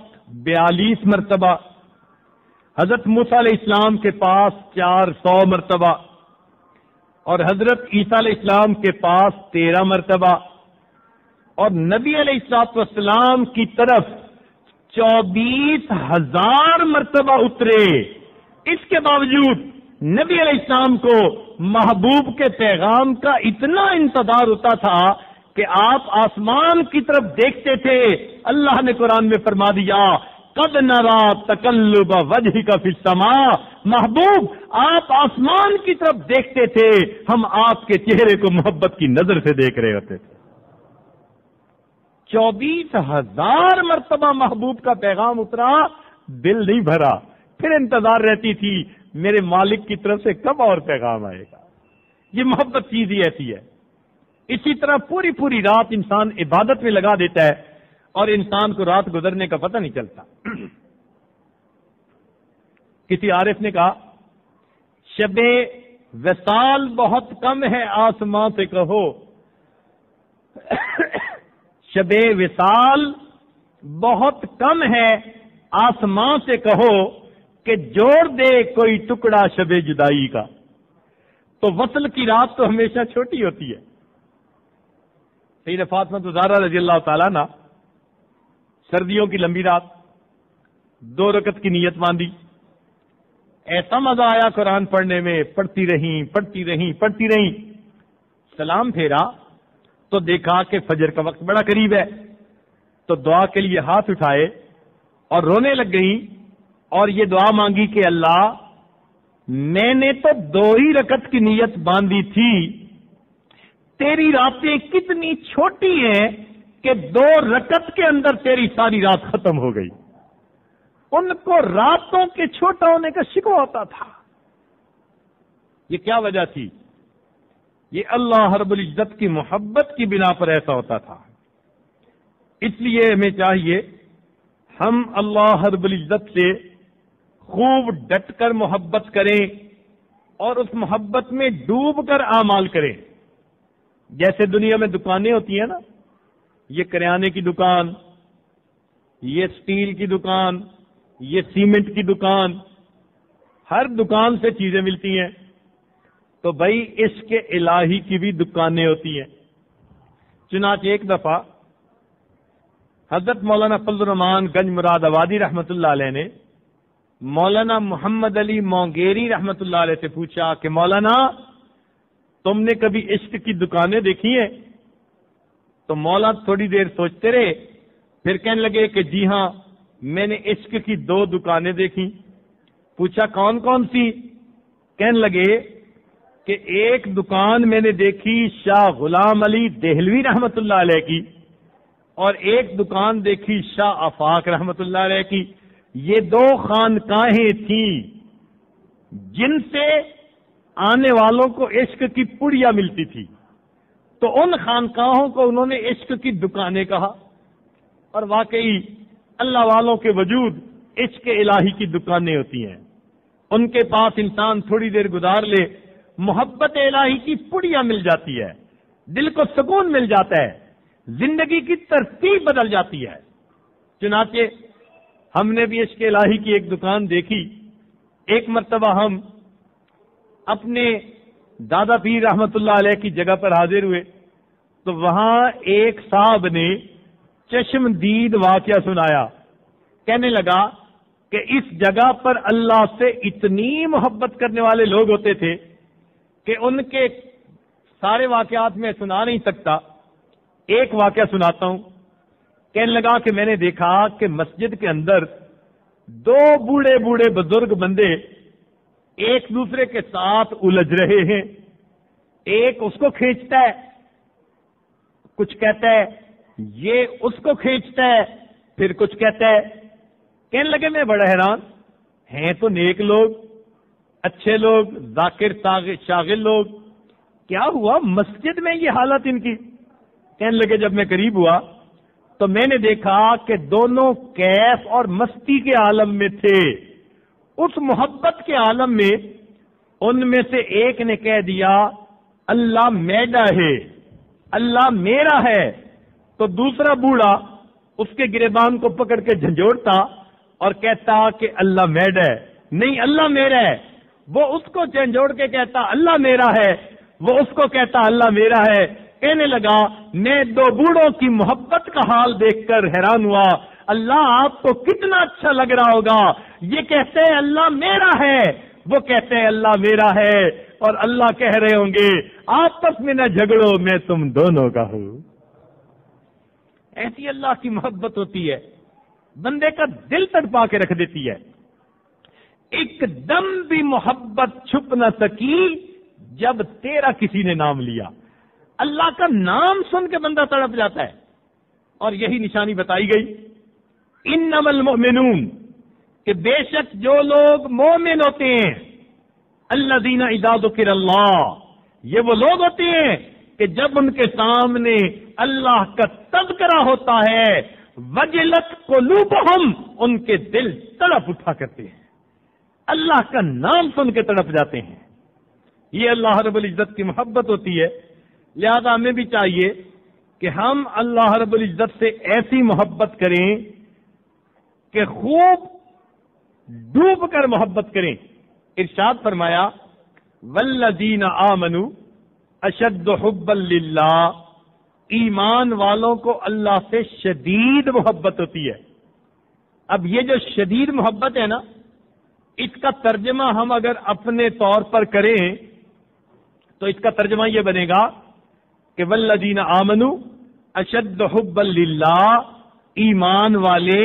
42 مرتبہ، حضرت موسیٰ علیہ السلام کے پاس 400 مرتبہ، اور حضرت عیسیٰ علیہ السلام کے پاس 13 مرتبہ، اور نبی علیہ السلام کی طرف 24,000 مرتبہ اترے۔ اس کے باوجود نبی علیہ السلام کو محبوب کے پیغام کا اتنا انتظار ہوتا تھا کہ آپ آسمان کی طرف دیکھتے تھے۔ اللہ نے قرآن میں فرما دیا، قد نرا تقلب وجہک فی السماء، محبوب آپ آسمان کی طرف دیکھتے تھے، ہم آپ کے چہرے کو محبت کی نظر سے دیکھ رہے ہوتے تھے۔ 24,000 مرتبہ محبوب کا پیغام اترا، دل نہیں بھرا، پھر انتظار رہتی تھی میرے مالک کی طرف سے کب اور پیغام آئے گا۔ یہ محبت چیز ہی ایسی ہے۔ اسی طرح پوری پوری رات انسان عبادت میں لگا دیتا ہے اور انسان کو رات گزرنے کا پتہ نہیں چلتا۔ کسی عارف نے کہا، شب وصال بہت کم ہے آسمان سے کہو، شب وصال بہت کم ہے آسمان سے کہو کہ جوڑ دے کوئی ٹکڑا شب جدائی کا۔ تو وصل کی رات تو ہمیشہ چھوٹی ہوتی ہے۔ سیدہ فاطمہ زہرا رضی اللہ تعالیٰ عنہ سردیوں کی لمبی رات 2 رکعت کی نیت باندھی، ایسا مزہ آیا قرآن پڑھنے میں، پڑھتی رہیں، سلام پھیرا تو دیکھا کہ فجر کا وقت بڑا قریب ہے، تو دعا کے لیے ہاتھ اٹھائے اور رونے لگ گئی اور یہ دعا مانگی کہ اللہ، میں نے تو 2 ہی رکعت کی نیت باندھی تھی، تیری راتیں کتنی چھوٹی ہیں کہ 2 رکعت کے اندر تیری ساری رات ختم ہو گئی۔ ان کو راتوں کے چھوٹا ہونے کا شکوہ ہوتا تھا۔ یہ کیا وجہ تھی؟ یہ اللہ رب العزت کی محبت کی بنا پر ایسا ہوتا تھا۔ اس لیے ہمیں چاہیے ہم اللہ رب العزت سے خوب ڈٹ کر محبت کریں اور اس محبت میں ڈوب کر اعمال کریں. جیسے دنیا میں دکانیں ہوتی ہیں نا، یہ کریانے کی دکان، یہ سٹیل کی دکان، یہ سیمنٹ کی دکان، ہر دکان سے چیزیں ملتی ہیں. تو بھائی عشق الہی کی بھی دکانیں ہوتی ہیں. چنانچہ ایک دفعہ حضرت مولانا فضل الرحمان گنج مراد آبادی رحمۃ اللہ علیہ نے مولانا محمد علی مونگیری رحمۃ اللہ علیہ سے پوچھا کہ مولانا تم نے کبھی عشق کی دکانیں دیکھی ہیں؟ تو مولا تھوڑی دیر سوچتے رہے، پھر کہنے لگے کہ جی ہاں میں نے عشق کی 2 دکانیں دیکھی. پوچھا کون کون سی؟ کہنے لگے کہ ایک دکان میں نے دیکھی شاہ غلام علی دہلوی رحمۃ اللہ علیہ کی، اور ایک دکان دیکھی شاہ آفاق رحمۃ اللہ علیہ کی. یہ 2 خانقاہیں تھیں جن سے آنے والوں کو عشق کی پڑیا ملتی تھی. تو ان خانقاہوں کو انہوں نے عشق کی دکانیں کہا. اور واقعی اللہ والوں کے وجود عشق الہی کی دکانیں ہوتی ہیں. ان کے پاس انسان تھوڑی دیر گزار لے، محبت الہی کی پڑیا مل جاتی ہے، دل کو سکون مل جاتا ہے، زندگی کی ترتیب بدل جاتی ہے. چنانچہ ہم نے بھی عشق الہی کی ایک دکان دیکھی. ایک مرتبہ ہم اپنے دادا پیر رحمت اللہ علیہ کی جگہ پر حاضر ہوئے تو وہاں ایک صاحب نے چشمدید واقعہ سنایا. کہنے لگا کہ اس جگہ پر اللہ سے اتنی محبت کرنے والے لوگ ہوتے تھے کہ ان کے سارے واقعات میں سنا نہیں سکتا. ایک واقعہ سناتا ہوں. کہنے لگا کہ میں نے دیکھا کہ مسجد کے اندر 2 بوڑھے بوڑھے بزرگ بندے ایک دوسرے کے ساتھ الجھ رہے ہیں. ایک اس کو کھینچتا ہے، کچھ کہتا ہے، یہ اس کو کھینچتا ہے، پھر کچھ کہتا ہے. کہنے لگے میں بڑا حیران، ہیں تو نیک لوگ، اچھے لوگ، ذاکر شاغل لوگ، کیا ہوا مسجد میں یہ حالت ان کی؟ کہنے لگے جب میں قریب ہوا تو میں نے دیکھا کہ دونوں کیف اور مستی کے عالم میں تھے. اس محبت کے عالم میں ان میں سے ایک نے کہہ دیا اللہ میرا ہے، اللہ میرا ہے. تو دوسرا بوڑھا اس کے گریبان کو پکڑ کے جھنجھوڑتا اور کہتا کہ اللہ میرا ہے، نہیں اللہ میرا ہے. وہ اس کو جھنجھوڑ کے کہتا اللہ میرا ہے، وہ اس کو کہتا اللہ میرا ہے. کہنے لگا میں 2 بوڑھوں کی محبت کا حال دیکھ کر حیران ہوا. اللہ آپ کو کتنا اچھا لگ رہا ہوگا. یہ کہتے ہیں اللہ میرا ہے، وہ کہتے ہیں اللہ میرا ہے، اور اللہ کہہ رہے ہوں گے آپس میں نہ جھگڑو میں تم دونوں کا ہوں. ایسی اللہ کی محبت ہوتی ہے، بندے کا دل تڑپا کے رکھ دیتی ہے. ایک دم بھی محبت چھپ نہ سکی جب تیرا کسی نے نام لیا. اللہ کا نام سن کے بندہ تڑپ جاتا ہے. اور یہی نشانی بتائی گئی انما المؤمنون، کہ بے شک جو لوگ مومن ہوتے ہیں، الذین اذا ذکر اللہ، یہ وہ لوگ ہوتے ہیں کہ جب ان کے سامنے اللہ کا تذکرہ ہوتا ہے وجلت قلوبہم، ان کے دل تڑپ اٹھا کرتے ہیں، اللہ کا نام سن کے تڑپ جاتے ہیں. یہ اللہ رب العزت کی محبت ہوتی ہے. لہذا ہمیں بھی چاہیے کہ ہم اللہ رب العزت سے ایسی محبت کریں کہ خوب ڈوب کر محبت کریں. ارشاد فرمایا والذین آمنوا اشد حبا للہ، ایمان والوں کو اللہ سے شدید محبت ہوتی ہے. اب یہ جو شدید محبت ہے نا، اس کا ترجمہ ہم اگر اپنے طور پر کریں تو اس کا ترجمہ یہ بنے گا کہ والذین آمنوا اشد حبا للہ، ایمان والے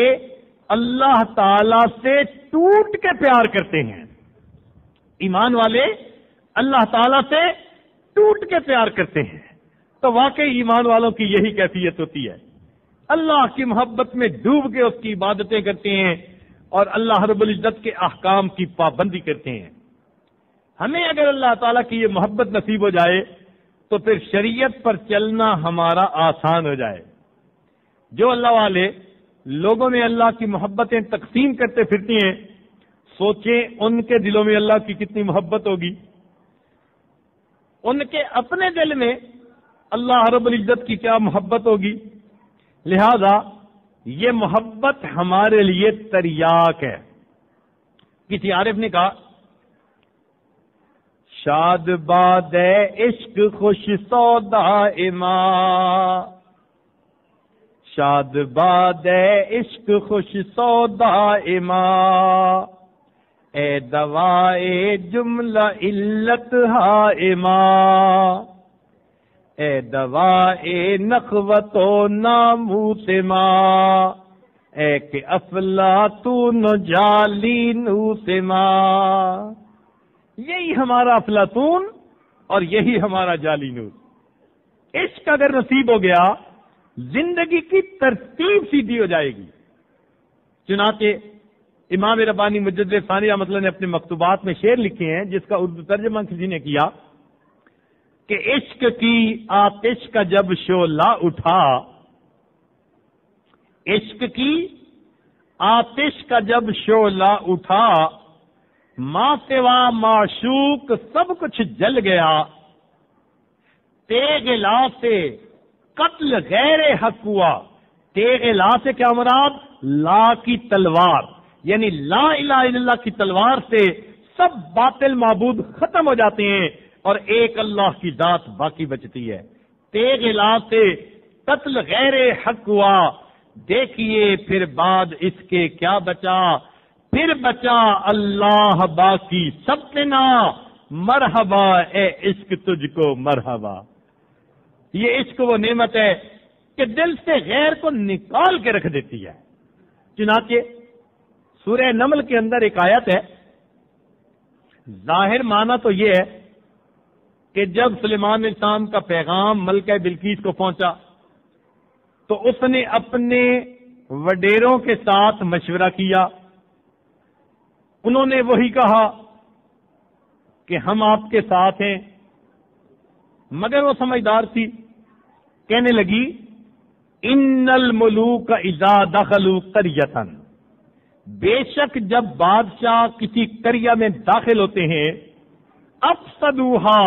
اللہ تعالی سے ٹوٹ کے پیار کرتے ہیں. ایمان والے اللہ تعالی سے ٹوٹ کے پیار کرتے ہیں. تو واقعی ایمان والوں کی یہی کیفیت ہوتی ہے، اللہ کی محبت میں ڈوب کے اس کی عبادتیں کرتے ہیں اور اللہ رب العزت کے احکام کی پابندی کرتے ہیں. ہمیں اگر اللہ تعالیٰ کی یہ محبت نصیب ہو جائے تو پھر شریعت پر چلنا ہمارا آسان ہو جائے. جو اللہ والے لوگوں میں اللہ کی محبتیں تقسیم کرتے پھرتی ہیں، سوچیں ان کے دلوں میں اللہ کی کتنی محبت ہوگی، ان کے اپنے دل میں اللہ رب العزت کی کیا محبت ہوگی۔ لہذا یہ محبت ہمارے لیے تریاک ہے۔ کسی عارف نے کہا، شاد باد عشق خوش سودا شاد باد عشق خوش سودا اے دوائے جملہ علت ہائما اے دوائے نخوت و ناموس ما اے کہ افلاطون جالینوس ما۔ یہی ہمارا افلاطون اور یہی ہمارا جالینوس۔ عشق اگر نصیب ہو گیا زندگی کی ترتیب سیدھی ہو جائے گی۔ چنانچہ امام ربانی مجدد ثانی رحمۃ اللہ نے اپنے مکتوبات میں شعر لکھے ہیں، جس کا اردو ترجمہ کسی نے کیا کہ عشق کی آتش کا جب شعلہ اٹھا، عشق کی آتش کا جب شعلہ اٹھا، ماں سوا معشوق سب کچھ جل گیا، تیغ لا سے قتل غیر حق ہوا۔ تیغ لا سے کیا مراد؟ لا کی تلوار، یعنی لا الہ الا اللہ کی تلوار سے سب باطل معبود ختم ہو جاتے ہیں اور ایک اللہ کی ذات باقی بچتی ہے۔ تیغ لا سے قتل غیر حق ہوا، دیکھیے پھر بعد اس کے کیا بچا، پھر بچا اللہ باقی سبنا، مرحبا اے عشق تجھ کو مرحبا۔ یہ عشق وہ نعمت ہے کہ دل سے غیر کو نکال کے رکھ دیتی ہے۔ چنانچہ سورہ نمل کے اندر ایک آیت ہے، ظاہر معنی تو یہ ہے کہ جب سلیمان علیہ السلام کا پیغام ملکہ بلقیس کو پہنچا تو اس نے اپنے وڈیروں کے ساتھ مشورہ کیا، انہوں نے وہی کہا کہ ہم آپ کے ساتھ ہیں، مگر وہ سمجھدار تھی، کہنے لگی ان الملوک اذا دخلوا قریۃ، بے شک جب بادشاہ کسی قریہ میں داخل ہوتے ہیں، افسدوها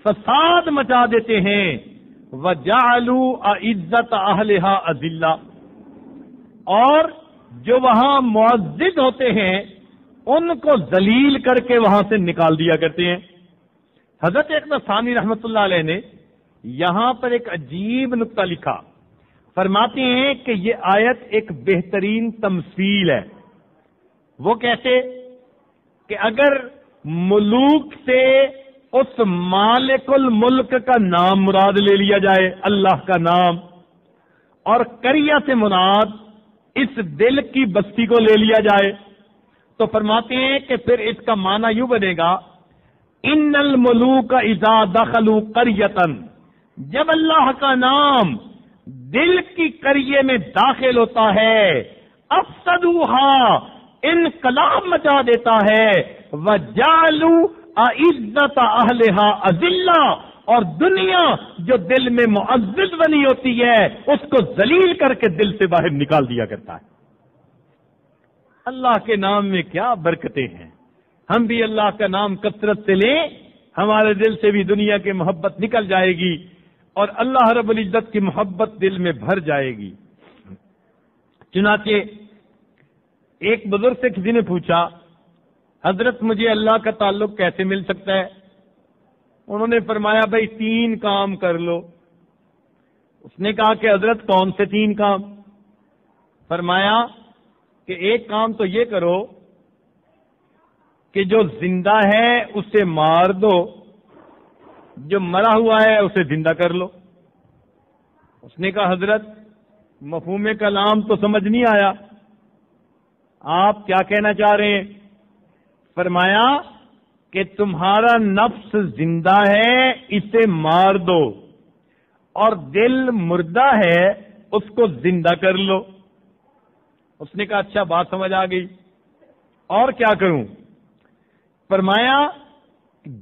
فساد مچا دیتے ہیں، وجعلوا اعزت اہلها اذلہ، اور جو وہاں معزز ہوتے ہیں ان کو ذلیل کر کے وہاں سے نکال دیا کرتے ہیں۔ حضرت اقدس ثانی رحمۃ اللہ علیہ نے یہاں پر ایک عجیب نقطہ لکھا، فرماتے ہیں کہ یہ آیت ایک بہترین تمثیل ہے۔ وہ کیسے کہ اگر ملوک سے اس مالک الملک کا نام مراد لے لیا جائے، اللہ کا نام، اور قریہ سے مراد اس دل کی بستی کو لے لیا جائے، تو فرماتے ہیں کہ پھر اس کا معنی یوں بنے گا، ان الملوک اذا دخلوا قریۃ، جب اللہ کا نام دل کی قریے میں داخل ہوتا ہے، افسدوها انقلاب مچا دیتا ہے، وجعلوا اعزت اہلها اذلہ، اور دنیا جو دل میں معزز بنی ہوتی ہے اس کو ذلیل کر کے دل سے باہر نکال دیا کرتا ہے۔ اللہ کے نام میں کیا برکتیں ہیں، ہم بھی اللہ کا نام کثرت سے لیں، ہمارے دل سے بھی دنیا کی محبت نکل جائے گی اور اللہ رب العزت کی محبت دل میں بھر جائے گی۔ چنانچہ ایک بزرگ سے کسی نے پوچھا، حضرت مجھے اللہ کا تعلق کیسے مل سکتا ہے؟ انہوں نے فرمایا بھائی 3 کام کر لو۔ اس نے کہا کہ حضرت کون سے 3 کام؟ فرمایا کہ ایک کام تو یہ کرو کہ جو زندہ ہے اسے مار دو، جو مرا ہوا ہے اسے زندہ کر لو۔ اس نے کہا حضرت مفہوم کلام تو سمجھ نہیں آیا، آپ کیا کہنا چاہ رہے ہیں؟ فرمایا کہ تمہارا نفس زندہ ہے اسے مار دو، اور دل مردہ ہے اس کو زندہ کر لو۔ اس نے کہا اچھا بات سمجھ آ گئی، اور کیا کروں؟ فرمایا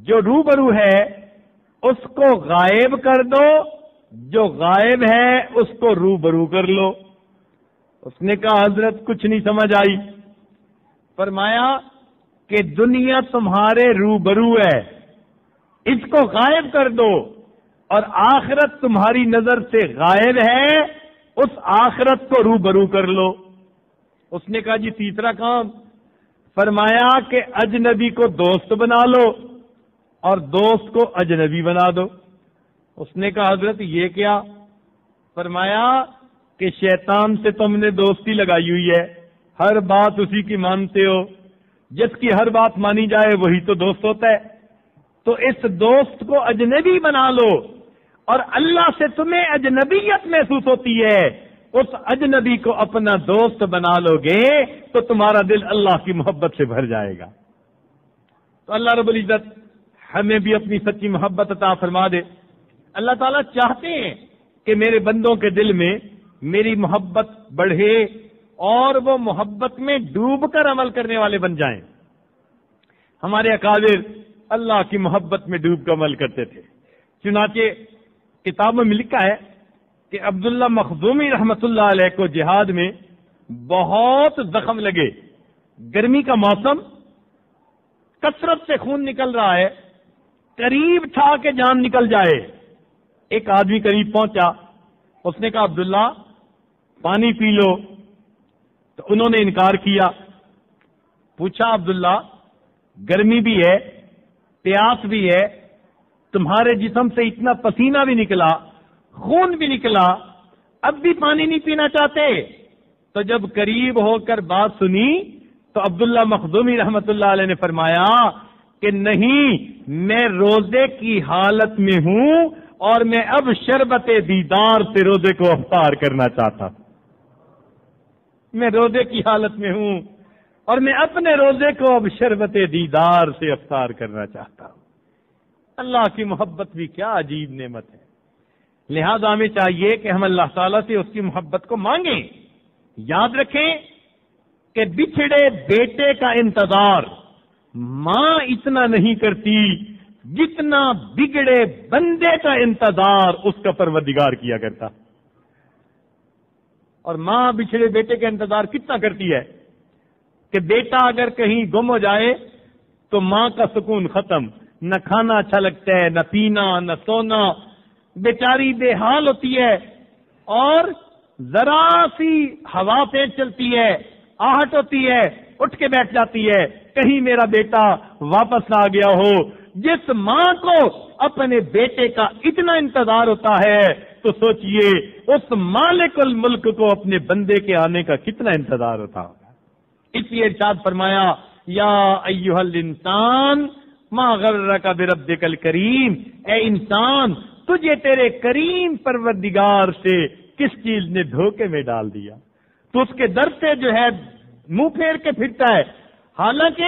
جو روبرو ہے اس کو غائب کر دو جو غائب ہے اس کو روبرو کر لو۔ اس نے کہا حضرت کچھ نہیں سمجھ آئی۔ فرمایا کہ دنیا تمہارے روبرو ہے، اس کو غائب کر دو، اور آخرت تمہاری نظر سے غائب ہے، اس آخرت کو روبرو کر لو۔ اس نے کہا جی تیسرا کام؟ فرمایا کہ اجنبی کو دوست بنا لو اور دوست کو اجنبی بنا دو۔ اس نے کہا حضرت یہ کیا؟ فرمایا کہ شیطان سے تم نے دوستی لگائی ہوئی ہے، ہر بات اسی کی مانتے ہو، جس کی ہر بات مانی جائے وہی تو دوست ہوتا ہے، تو اس دوست کو اجنبی بنا لو، اور اللہ سے تمہیں اجنبیت محسوس ہوتی ہے، اس اجنبی کو اپنا دوست بنا لو گے تو تمہارا دل اللہ کی محبت سے بھر جائے گا۔ تو اللہ رب العزت ہمیں بھی اپنی سچی محبت عطا فرما دے۔ اللہ تعالیٰ چاہتے ہیں کہ میرے بندوں کے دل میں میری محبت بڑھے اور وہ محبت میں ڈوب کر عمل کرنے والے بن جائیں۔ ہمارے اکابر اللہ کی محبت میں ڈوب کر عمل کرتے تھے۔ چنانچہ کتابوں میں لکھا ہے کہ عبداللہ مخزومی رحمت اللہ علیہ کو جہاد میں بہت زخم لگے، گرمی کا موسم، کثرت سے خون نکل رہا ہے، قریب تھا کہ جان نکل جائے۔ ایک آدمی قریب پہنچا، اس نے کہا عبداللہ پانی پی لو، تو انہوں نے انکار کیا۔ پوچھا عبداللہ گرمی بھی ہے، پیاس بھی ہے، تمہارے جسم سے اتنا پسینہ بھی نکلا، خون بھی نکلا، اب بھی پانی نہیں پینا چاہتے؟ تو جب قریب ہو کر بات سنی تو عبداللہ مخزومی رحمت اللہ علیہ نے فرمایا کہ نہیں، میں روزے کی حالت میں ہوں اور میں اب شربت دیدار سے روزے کو افطار کرنا چاہتا ہوں۔ میں روزے کی حالت میں ہوں اور میں اپنے روزے کو اب شربت دیدار سے افطار کرنا چاہتا ہوں۔ اللہ کی محبت بھی کیا عجیب نعمت ہے۔ لہذا ہمیں چاہیے کہ ہم اللہ تعالیٰ سے اس کی محبت کو مانگیں۔ یاد رکھیں کہ بچھڑے بیٹے کا انتظار ماں اتنا نہیں کرتی جتنا بگڑے بندے کا انتظار اس کا پروردگار کیا کرتا۔ اور ماں بچھڑے بیٹے کا انتظار کتنا کرتی ہے کہ بیٹا اگر کہیں گم ہو جائے تو ماں کا سکون ختم، نہ کھانا اچھا لگتا ہے، نہ پینا، نہ سونا، بیچاری بے حال ہوتی ہے، اور ذرا سی ہوا تیز چلتی ہے، آہٹ ہوتی ہے، اٹھ کے بیٹھ جاتی ہے، کہیں میرا بیٹا واپس نہ آ گیا ہو۔ جس ماں کو اپنے بیٹے کا اتنا انتظار ہوتا ہے تو سوچئے اس مالک الملک کو اپنے بندے کے آنے کا کتنا انتظار ہوتا ہوگا۔ اس لیے ارشاد فرمایا یا ایھا الانسان ما غرک بربک الکریم، اے انسان تجھے تیرے کریم پروردگار سے کس چیز نے دھوکے میں ڈال دیا؟ تو اس کے در سے جو ہے منہ پھیر کے پھرتا ہے۔ حالانکہ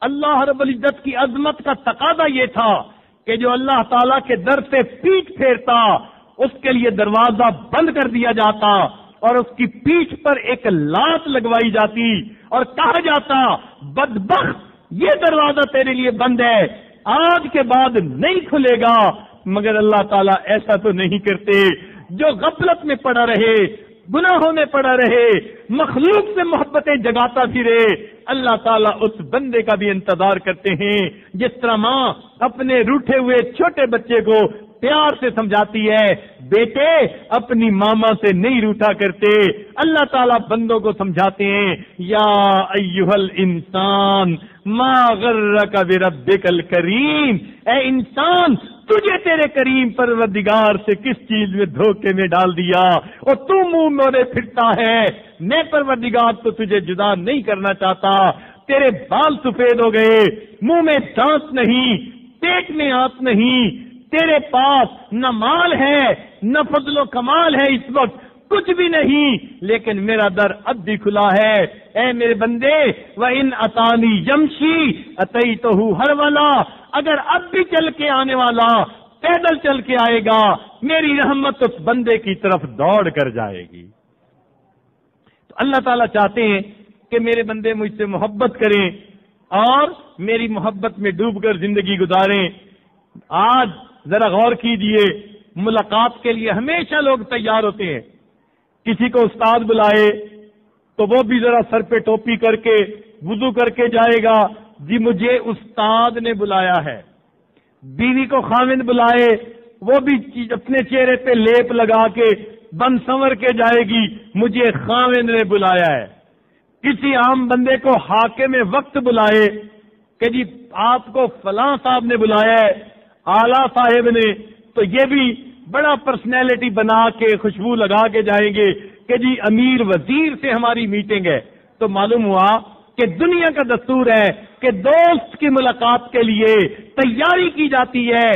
اللہ رب العزت کی عظمت کا تقاضا یہ تھا کہ جو اللہ تعالیٰ کے در سے پیٹھ پھیرتا اس کے لیے دروازہ بند کر دیا جاتا اور اس کی پیٹھ پر ایک لات لگوائی جاتی اور کہا جاتا بدبخت یہ دروازہ تیرے لیے بند ہے، آج کے بعد نہیں کھلے گا۔ مگر اللہ تعالیٰ ایسا تو نہیں کرتے۔ جو غفلت میں پڑا رہے، گناہوں میں پڑا رہے، مخلوق سے محبتیں جگاتا پھرے، اللہ تعالیٰ اس بندے کا بھی انتظار کرتے ہیں۔ جس طرح ماں اپنے روٹھے ہوئے چھوٹے بچے کو پیار سے سمجھاتی ہے، بیٹے اپنی ماما سے نہیں روٹھا کرتے، اللہ تعالیٰ بندوں کو سمجھاتے ہیں یا ایھا الانسان ما غرک بربک الکریم، اے انسان تجھے تیرے کریم پروردگار سے کس چیز میں دھوکے میں ڈال دیا اور تو منہ موڑے پھرتا ہے۔ میں پروردگار تو تجھے جدا نہیں کرنا چاہتا، تیرے بال سفید ہو گئے، منہ میں دانت نہیں، پیٹ میں آنت نہیں، تیرے پاس نہ مال ہے نہ فضل و کمال ہے، اس وقت کچھ بھی نہیں، لیکن میرا در اب بھی کھلا ہے۔ اے میرے بندے وَإِنْ أَتَانِي يَمْشِي أَتَيْتُهُ هَرْوَلًا، اگر اب بھی چل کے آنے والا پیدل چل کے آئے گا، میری رحمت اس بندے کی طرف دوڑ کر جائے گی۔ تو اللہ تعالیٰ چاہتے ہیں کہ میرے بندے مجھ سے محبت کریں اور میری محبت میں ڈوب کر زندگی گزاریں۔ آج ذرا غور کیجئے ملاقات کے لیے ہمیشہ لوگ تیار ہوتے ہیں. کسی کو استاد بلائے تو وہ بھی ذرا سر پہ ٹوپی کر کے وضو کر کے جائے گا، جی مجھے استاد نے بلایا ہے. بیوی کو خاوند بلائے وہ بھی اپنے چہرے پہ لیپ لگا کے بن سنور کے جائے گی، مجھے خاوند نے بلایا ہے. کسی عام بندے کو حاکم وقت بلائے کہ جی آپ کو فلاں صاحب نے بلایا ہے، اعلیٰ صاحب نے، تو یہ بھی بڑا پرسنالٹی بنا کے خوشبو لگا کے جائیں گے کہ جی امیر وزیر سے ہماری میٹنگ ہے. تو معلوم ہوا کہ دنیا کا دستور ہے کہ دوست کی ملاقات کے لیے تیاری کی جاتی ہے.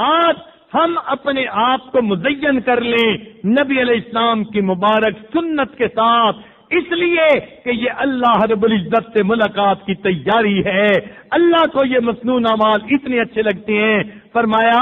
آج ہم اپنے آپ کو مزین کر لیں نبی علیہ السلام کی مبارک سنت کے ساتھ، اس لیے کہ یہ اللہ رب العزت سے ملاقات کی تیاری ہے. اللہ کو یہ مسنون اعمال اتنے اچھے لگتے ہیں. فرمایا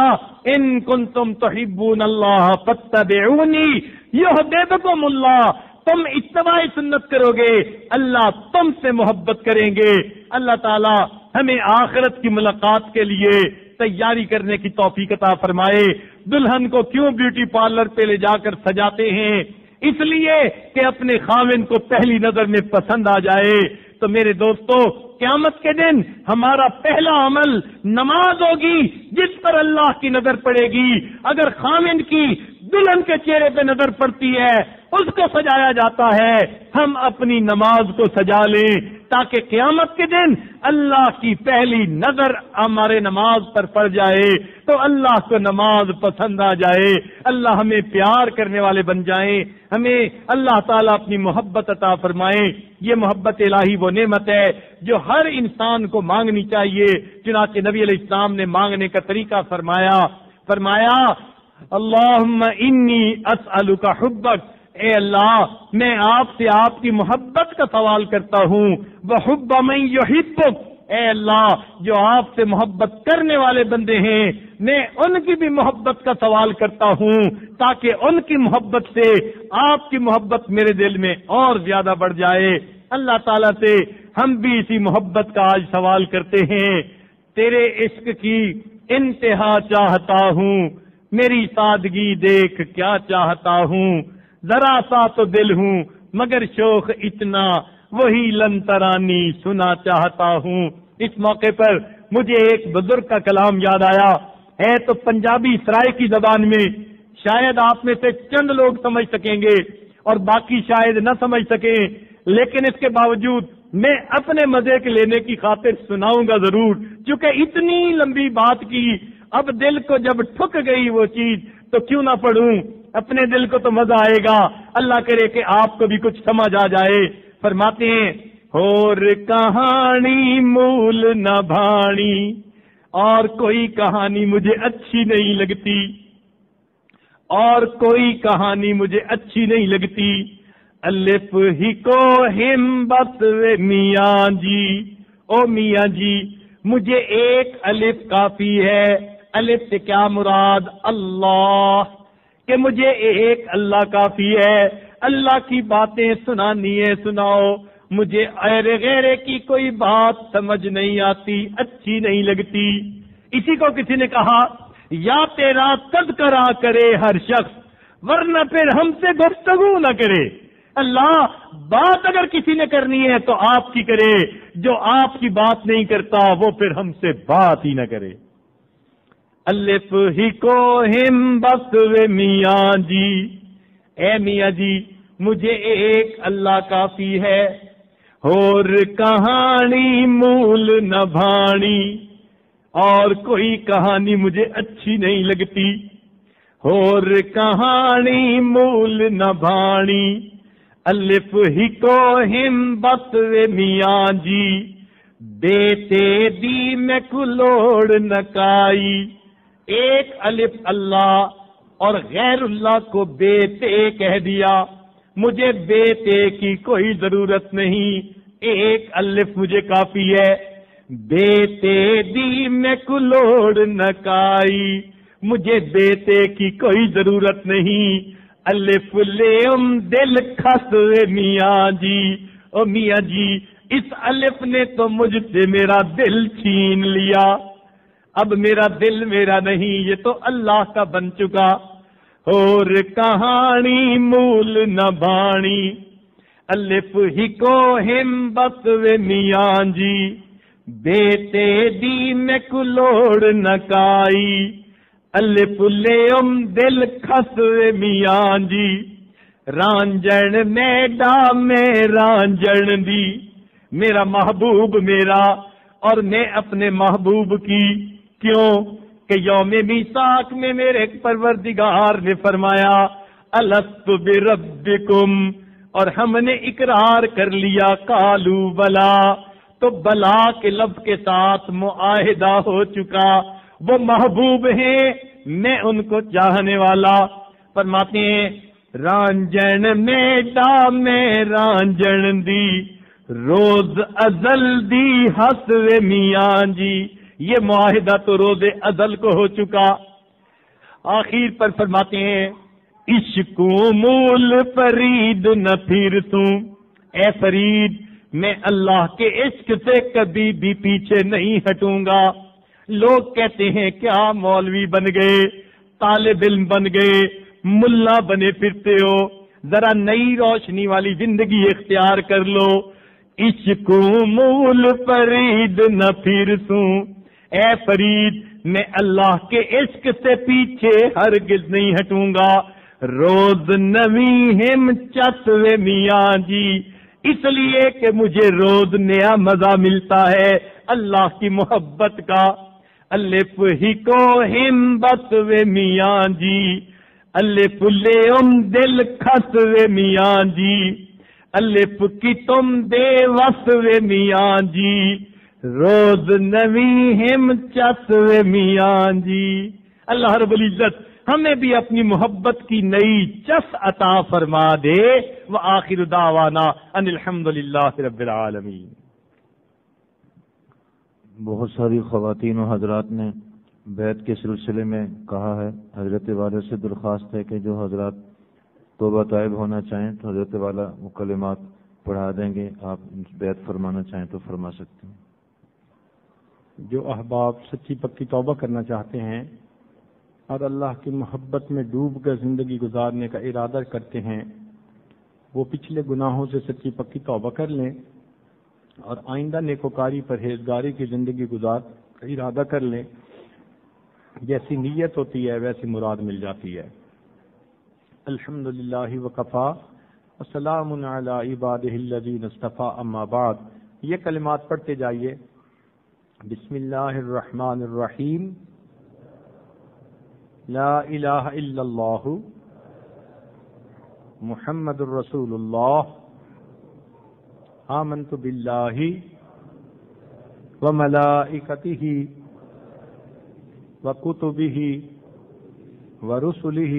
ان کنتم تحبون اللہ فاتبعونی یحببکم اللہ، تم اتباع سنت کرو گے اللہ تم سے محبت کریں گے. اللہ تعالی ہمیں آخرت کی ملاقات کے لیے تیاری کرنے کی توفیق عطا فرمائے. دلہن کو کیوں بیوٹی پارلر پہ لے جا کر سجاتے ہیں؟ اس لیے کہ اپنے خاوند کو پہلی نظر میں پسند آ جائے. تو میرے دوستو، قیامت کے دن ہمارا پہلا عمل نماز ہوگی جس پر اللہ کی نظر پڑے گی. اگر خاوند کی دلہن کے چہرے پہ نظر پڑتی ہے، اس کو سجایا جاتا ہے، ہم اپنی نماز کو سجا لیں تاکہ قیامت کے دن اللہ کی پہلی نظر ہمارے نماز پر پڑ جائے تو اللہ کو نماز پسند آ جائے. اللہ ہمیں پیار کرنے والے بن جائیں. ہمیں اللہ تعالیٰ اپنی محبت عطا فرمائے. یہ محبت الہی وہ نعمت ہے جو ہر انسان کو مانگنی چاہیے. چنانچہ نبی علیہ السلام نے مانگنے کا طریقہ فرمایا اللہم انی اسألک حبک، اے اللہ میں آپ سے آپ کی محبت کا سوال کرتا ہوں. وحب من یحبک، اے اللہ جو آپ سے محبت کرنے والے بندے ہیں میں ان کی بھی محبت کا سوال کرتا ہوں تاکہ ان کی محبت سے آپ کی محبت میرے دل میں اور زیادہ بڑھ جائے. اللہ تعالیٰ سے ہم بھی اسی محبت کا آج سوال کرتے ہیں. تیرے عشق کی انتہا چاہتا ہوں، میری سادگی دیکھ کیا چاہتا ہوں. ذرا سا تو دل ہوں مگر شوق اتنا، وہی لنترانی سنا چاہتا ہوں. اس موقع پر مجھے ایک بزرگ کا کلام یاد آیا ہے، تو پنجابی سرائکی زبان میں شاید آپ میں سے چند لوگ سمجھ سکیں گے اور باقی شاید نہ سمجھ سکیں، لیکن اس کے باوجود میں اپنے مزے کے لینے کی خاطر سناؤں گا ضرور، چونکہ اتنی لمبی بات کی اب دل کو جب ٹھک گئی وہ چیز تو کیوں نہ پڑھوں. اپنے دل کو تو مزہ آئے گا، اللہ کرے کہ آپ کو بھی کچھ سمجھ آ جائے. فرماتے ہیں اور کہانی مول نہ بھانی، اور کوئی کہانی مجھے اچھی نہیں لگتی، اور کوئی کہانی مجھے اچھی نہیں لگتی. الف ہی کو ہم بس میاں جی، او میاں جی مجھے ایک الف کافی ہے. الف سے کیا مراد؟ اللہ، کہ مجھے ایک اللہ کافی ہے. اللہ کی باتیں سنانی ہے سناؤ، مجھے غیرے کی کوئی بات سمجھ نہیں آتی، اچھی نہیں لگتی. اسی کو کسی نے کہا یا تیرا تذکرہ کرے ہر شخص ورنہ پھر ہم سے گفتگو نہ کرے. اللہ بات اگر کسی نے کرنی ہے تو آپ کی کرے، جو آپ کی بات نہیں کرتا وہ پھر ہم سے بات ہی نہ کرے. الف ہی کو ہم بس میاں جی، اے میاں جی مجھے ایک اللہ کافی ہے. اور کہانی مول نہ بھانی، اور کوئی کہانی مجھے اچھی نہیں لگتی. اور کہانی مول نہ بھانی، الف ہی کو ہم بس میاں جی. بیتے دی میں کلوڑ نکائی، ایک الف اللہ اور غیر اللہ کو بیتے کہہ دیا. مجھے بیتے کی کوئی ضرورت نہیں، ایک الف مجھے کافی ہے. بیتے دی میں کلوڑ نکائی، مجھے بیتے کی کوئی ضرورت نہیں. الف لیم دل خس میاں جی، او میاں جی اس الف نے تو مجھ سے میرا دل چھین لیا. اب میرا دل میرا نہیں، یہ تو اللہ کا بن چکا. اور کہانی مول نہ بانی، الف ہی کو ہمت وے میاں جی، بیٹے دی میں کلوڑ نہ کائی، الف لیم دل کھس وے میاں جی، رانجن میڈا میں رانجن دی، میرا محبوب میرا اور میں اپنے محبوب کی، کیوں کہ یوم میثاق میں میرے پروردگار نے فرمایا الست بربکم، اور ہم نے اقرار کر لیا قالو بلا، تو بلا کے لفظ کے ساتھ معاہدہ ہو چکا، وہ محبوب ہیں میں ان کو چاہنے والا۔ فرماتے ہیں رانجن میڈا میں رانجن دی، روز ازل دی حسو میاں جی، یہ معاہدہ تو روز ازل کو ہو چکا۔ آخر پر فرماتے ہیں عشق مول فرید نہ پھر توں، اے فرید میں اللہ کے عشق سے کبھی بھی پیچھے نہیں ہٹوں گا۔ لوگ کہتے ہیں کیا مولوی بن گئے، طالب علم بن گئے، ملا بنے پھرتے ہو، ذرا نئی روشنی والی زندگی اختیار کر لو۔ عشق مول فرید نہ پھر توں، اے فرید میں اللہ کے عشق سے پیچھے ہرگز نہیں ہٹوں گا۔ روز نویں ہم چسوے میاں جی، اس لیے کہ مجھے روز نیا مزہ ملتا ہے اللہ کی محبت کا۔ الف ہی کو ہم بسوے میاں جی، الف لیم دل کھسوے میاں جی، الف کی تم دے وسوے میاں جی، روز نویں ہم چسوے میاں جی۔ اللہ رب العزت ہمیں بھی اپنی محبت کی نئی چس عطا فرما دے۔ وآخر دعوانا ان الحمدللہ رب العالمین۔ بہت ساری خواتین و حضرات نے بیعت کے سلسلے میں کہا ہے، حضرت والا سے درخواست ہے کہ جو حضرات توبہ طائب ہونا چاہیں تو حضرت والا وہ کلمات پڑھا دیں گے، آپ بیعت فرمانا چاہیں تو فرما سکتے ہیں۔ جو احباب سچی پکی توبہ کرنا چاہتے ہیں اور اللہ کی محبت میں ڈوب کر زندگی گزارنے کا ارادہ کرتے ہیں، وہ پچھلے گناہوں سے سچی پکی توبہ کر لیں اور آئندہ نیکوکاری پرہیزگاری کی زندگی گزار کا ارادہ کر لیں۔ جیسی نیت ہوتی ہے ویسی مراد مل جاتی ہے۔ الحمدللہ وکفا وسلام علی عبادہ الذین اصطفی، اما بعد۔ یہ کلمات پڑھتے جائیے۔ بسم اللہ الرحمن الرحیم، لا الہ الا اللہ محمد الرسول اللہ، آمنت باللہ وملائکتہ وکتبہ ورسلہ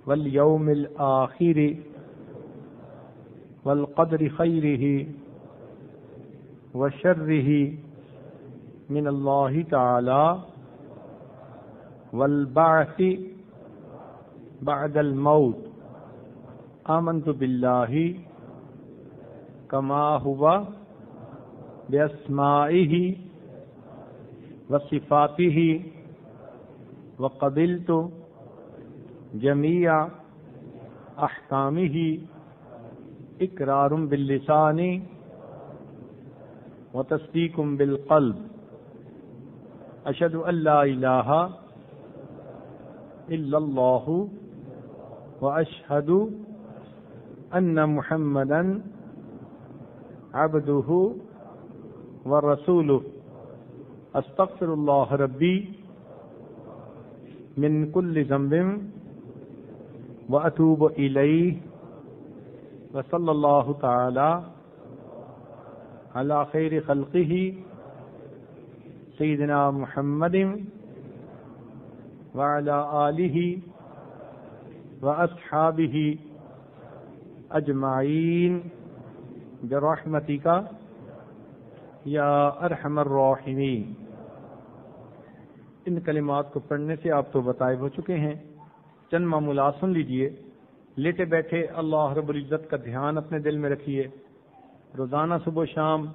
والیوم الآخر والقدر خیرہ وشرہ من اللہ تعالی والبعث بعد الموت، آمنت باللہ کما ہوا باسمائہ وصفاتہ وقبلت جمیع احکامہ اقرار باللسان وتصدیق بالقلب، اشہد ان لا الہ الا اللہ واشہد ان محمدا عبدہ ورسولہ، استغفر اللہ ربی من کل ذنب واتوب الیہ، وصلی اللہ تعالی علی خیر خلقہ سیدنا محمد وعلی آلہ واصحابہ اجمعین برحمتک یا ارحم الراحمین۔ ان کلمات کو پڑھنے سے آپ تو بتائے ہو چکے ہیں، چند معمولات سن لیجئے۔ لیٹے بیٹھے اللہ رب العزت کا دھیان اپنے دل میں رکھیے۔ روزانہ صبح و شام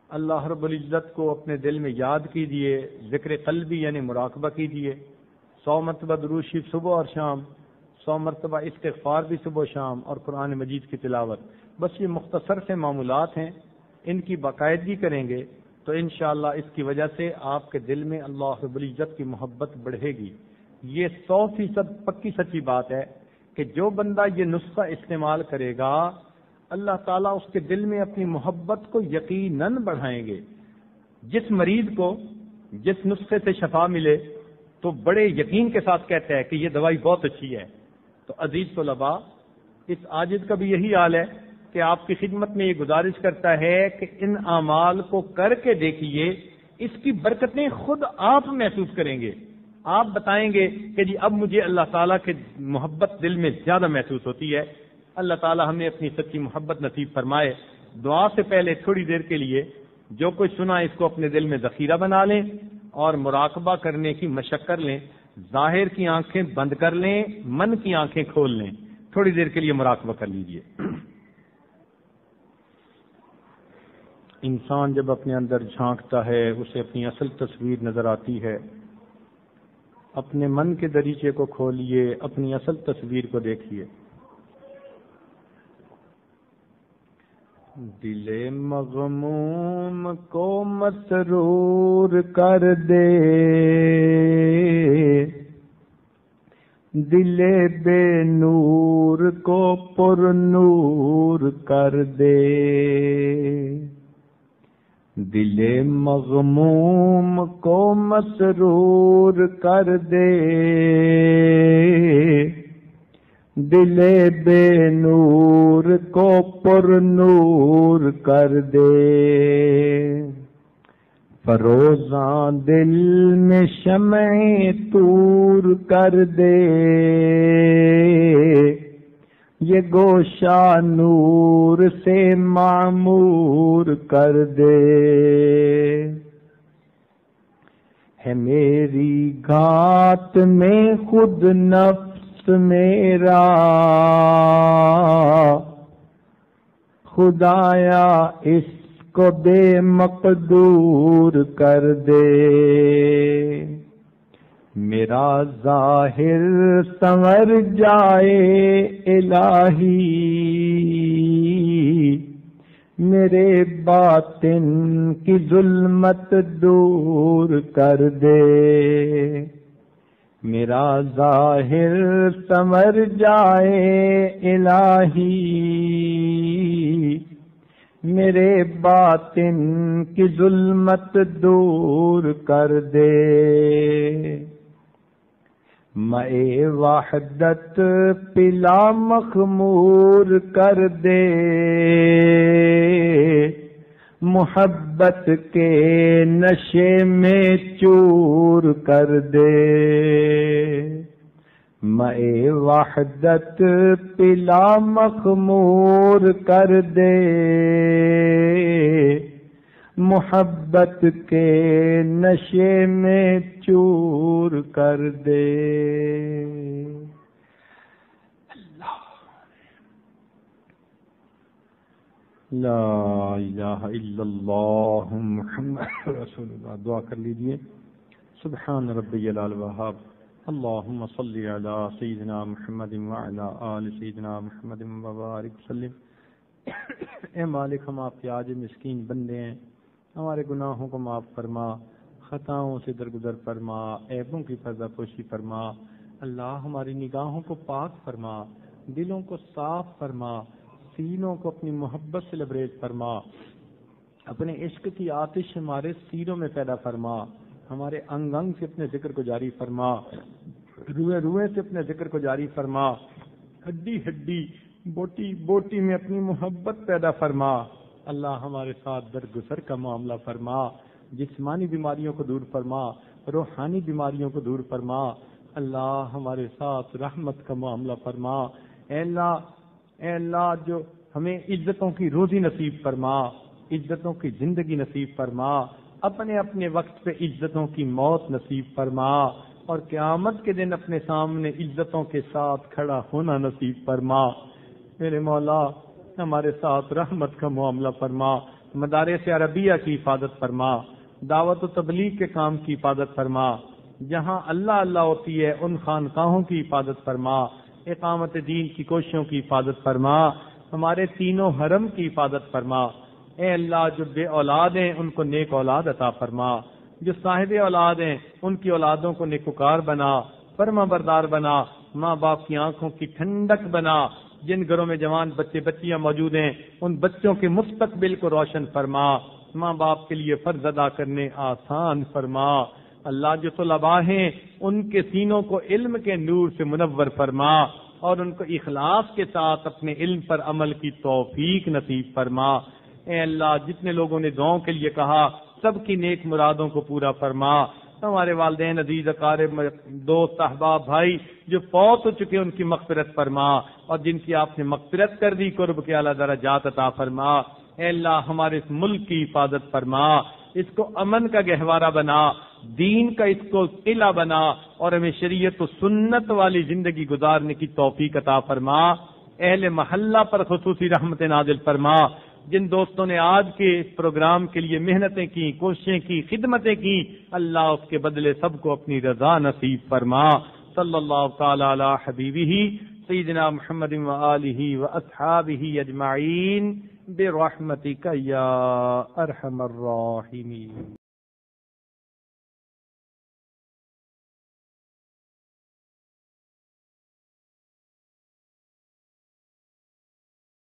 اللہ رب العزت کو اپنے دل میں یاد کیجیے، ذکر قلبی یعنی مراقبہ کیجیے۔ 100 مرتبہ درود شریف صبح اور شام، 100 مرتبہ استغفار بھی صبح و شام، اور قرآن مجید کی تلاوت. بس یہ مختصر سے معمولات ہیں، ان کی باقاعدگی کریں گے تو انشاءاللہ اس کی وجہ سے آپ کے دل میں اللہ رب العزت کی محبت بڑھے گی. یہ 100% پکی سچی بات ہے کہ جو بندہ یہ نسخہ استعمال کرے گا اللہ تعالیٰ اس کے دل میں اپنی محبت کو یقیناً بڑھائیں گے. جس مریض کو جس نسخے سے شفا ملے تو بڑے یقین کے ساتھ کہتا ہے کہ یہ دوائی بہت اچھی ہے. تو عزیز طلباء، اس عاجز کا بھی یہی حال ہے کہ آپ کی خدمت میں یہ گزارش کرتا ہے کہ ان اعمال کو کر کے دیکھیے، اس کی برکتیں خود آپ محسوس کریں گے. آپ بتائیں گے کہ جی اب مجھے اللہ تعالیٰ کی محبت دل میں زیادہ محسوس ہوتی ہے. اللہ تعالیٰ ہمیں اپنی سچی محبت نصیب فرمائے. دعا سے پہلے تھوڑی دیر کے لیے جو کچھ سنا اس کو اپنے دل میں ذخیرہ بنا لیں اور مراقبہ کرنے کی مشق کر لیں. ظاہر کی آنکھیں بند کر لیں، من کی آنکھیں کھول لیں. تھوڑی دیر کے لیے مراقبہ کر لیجئے. انسان جب اپنے اندر جھانکتا ہے اسے اپنی اصل تصویر نظر آتی ہے. اپنے من کے دریچے کو کھولیے، اپنی اصل تصویر کو دیکھیے. دل مغموم کو مسرور کر دے، دل بے نور کو پر نور کر دے. دل مغموم کو مسرور کر دے، دل بے نور کو پر نور کر دے. فروزاں دل میں شمع طور کر دے، یہ گوشہ نور سے معمور کر دے. ہے میری گھات میں خود نفس میرا، خدایا اس کو بے مقدور کر دے. میرا ظاہر سنور جائے الہی، میرے باطن کی ظلمت دور کر دے. میرا ظاہر سنور جائے الہی، میرے باطن کی ظلمت دور کر دے. مے وحدت پلا مخمور کر دے، محبت کے نشے میں چور کر دے. مے وحدت پلا مخمور کر دے، محبت کے نشے میں چور کر دے. لا الہ الا اللہ محمد رسول اللہ. دعا کر لیجئے. سبحان ربی الوہاب. اللہم صلی علی سیدنا محمد وعلی آل سیدنا محمد وبارک وسلم. اے مالک، ہم آپ کے عاجز مسکین بندے ہیں، ہمارے گناہوں کو معاف فرما، خطاؤں سے درگزر فرما، عیبوں کی پردہ پوشی فرما. اللہ ہماری نگاہوں کو پاک فرما، دلوں کو صاف فرما، سینوں کو اپنی محبت سے لبریز فرما. اپنے عشق کی آتش ہمارے سینوں میں پیدا فرما. ہمارے انگ انگ سے اپنے ذکر کو جاری فرما، روئے روئے سے اپنے ذکر کو جاری فرما، ہڈی ہڈی بوٹی بوٹی میں اپنی محبت پیدا فرما. اللہ ہمارے ساتھ درگزر کا معاملہ فرما، جسمانی بیماریوں کو دور فرما، روحانی بیماریوں کو دور فرما. اللہ ہمارے ساتھ رحمت کا معاملہ فرما. اے اللہ جو ہمیں عزتوں کی روزی نصیب فرما، عزتوں کی زندگی نصیب فرما، اپنے اپنے وقت پہ عزتوں کی موت نصیب فرما، اور قیامت کے دن اپنے سامنے عزتوں کے ساتھ کھڑا ہونا نصیب فرما. میرے مولا ہمارے ساتھ رحمت کا معاملہ فرما. مدارس عربیہ کی حفاظت فرما، دعوت و تبلیغ کے کام کی حفاظت فرما. جہاں اللہ اللہ ہوتی ہے ان خانقاہوں کی حفاظت فرما، اقامت دین کی کوششوں کی حفاظت فرما، ہمارے تینوں حرم کی حفاظت فرما۔ اے اللہ جو بے اولاد ہیں ان کو نیک اولاد عطا فرما، جو صاحب اولاد ہیں ان کی اولادوں کو نیکوکار بنا، فرما بردار بنا، ماں باپ کی آنکھوں کی ٹھنڈک بنا، جن گھروں میں جوان بچے بچیاں موجود ہیں ان بچوں کے مستقبل کو روشن فرما، ماں باپ کے لیے فرض ادا کرنے آسان فرما۔ اللہ جو طلباء ہیں ان کے سینوں کو علم کے نور سے منور فرما اور ان کو اخلاص کے ساتھ اپنے علم پر عمل کی توفیق نصیب فرما۔ اے اللہ جتنے لوگوں نے دعاؤں کے لیے کہا سب کی نیک مرادوں کو پورا فرما۔ ہمارے والدین عزیز اقارب دوست احباب بھائی جو فوت ہو چکے ان کی مغفرت فرما اور جن کی آپ نے مغفرت کر دی قرب کے اعلیٰ درجات عطا فرما۔ اے اللہ ہمارے اس ملک کی حفاظت فرما، اس کو امن کا گہوارہ بنا، دین کا اس کو قلعہ بنا اور ہمیں شریعت و سنت والی زندگی گزارنے کی توفیق عطا فرما۔ اہل محلہ پر خصوصی رحمت نازل فرما۔ جن دوستوں نے آج کے اس پروگرام کے لیے محنتیں کی، کوششیں کی، خدمتیں کی، اللہ اس کے بدلے سب کو اپنی رضا نصیب فرما۔ صلی اللہ تعالی علی حبیبہ سیدنا محمد وآلہ واصحابہ اجمعین برحمتک یا ارحم الراحمین۔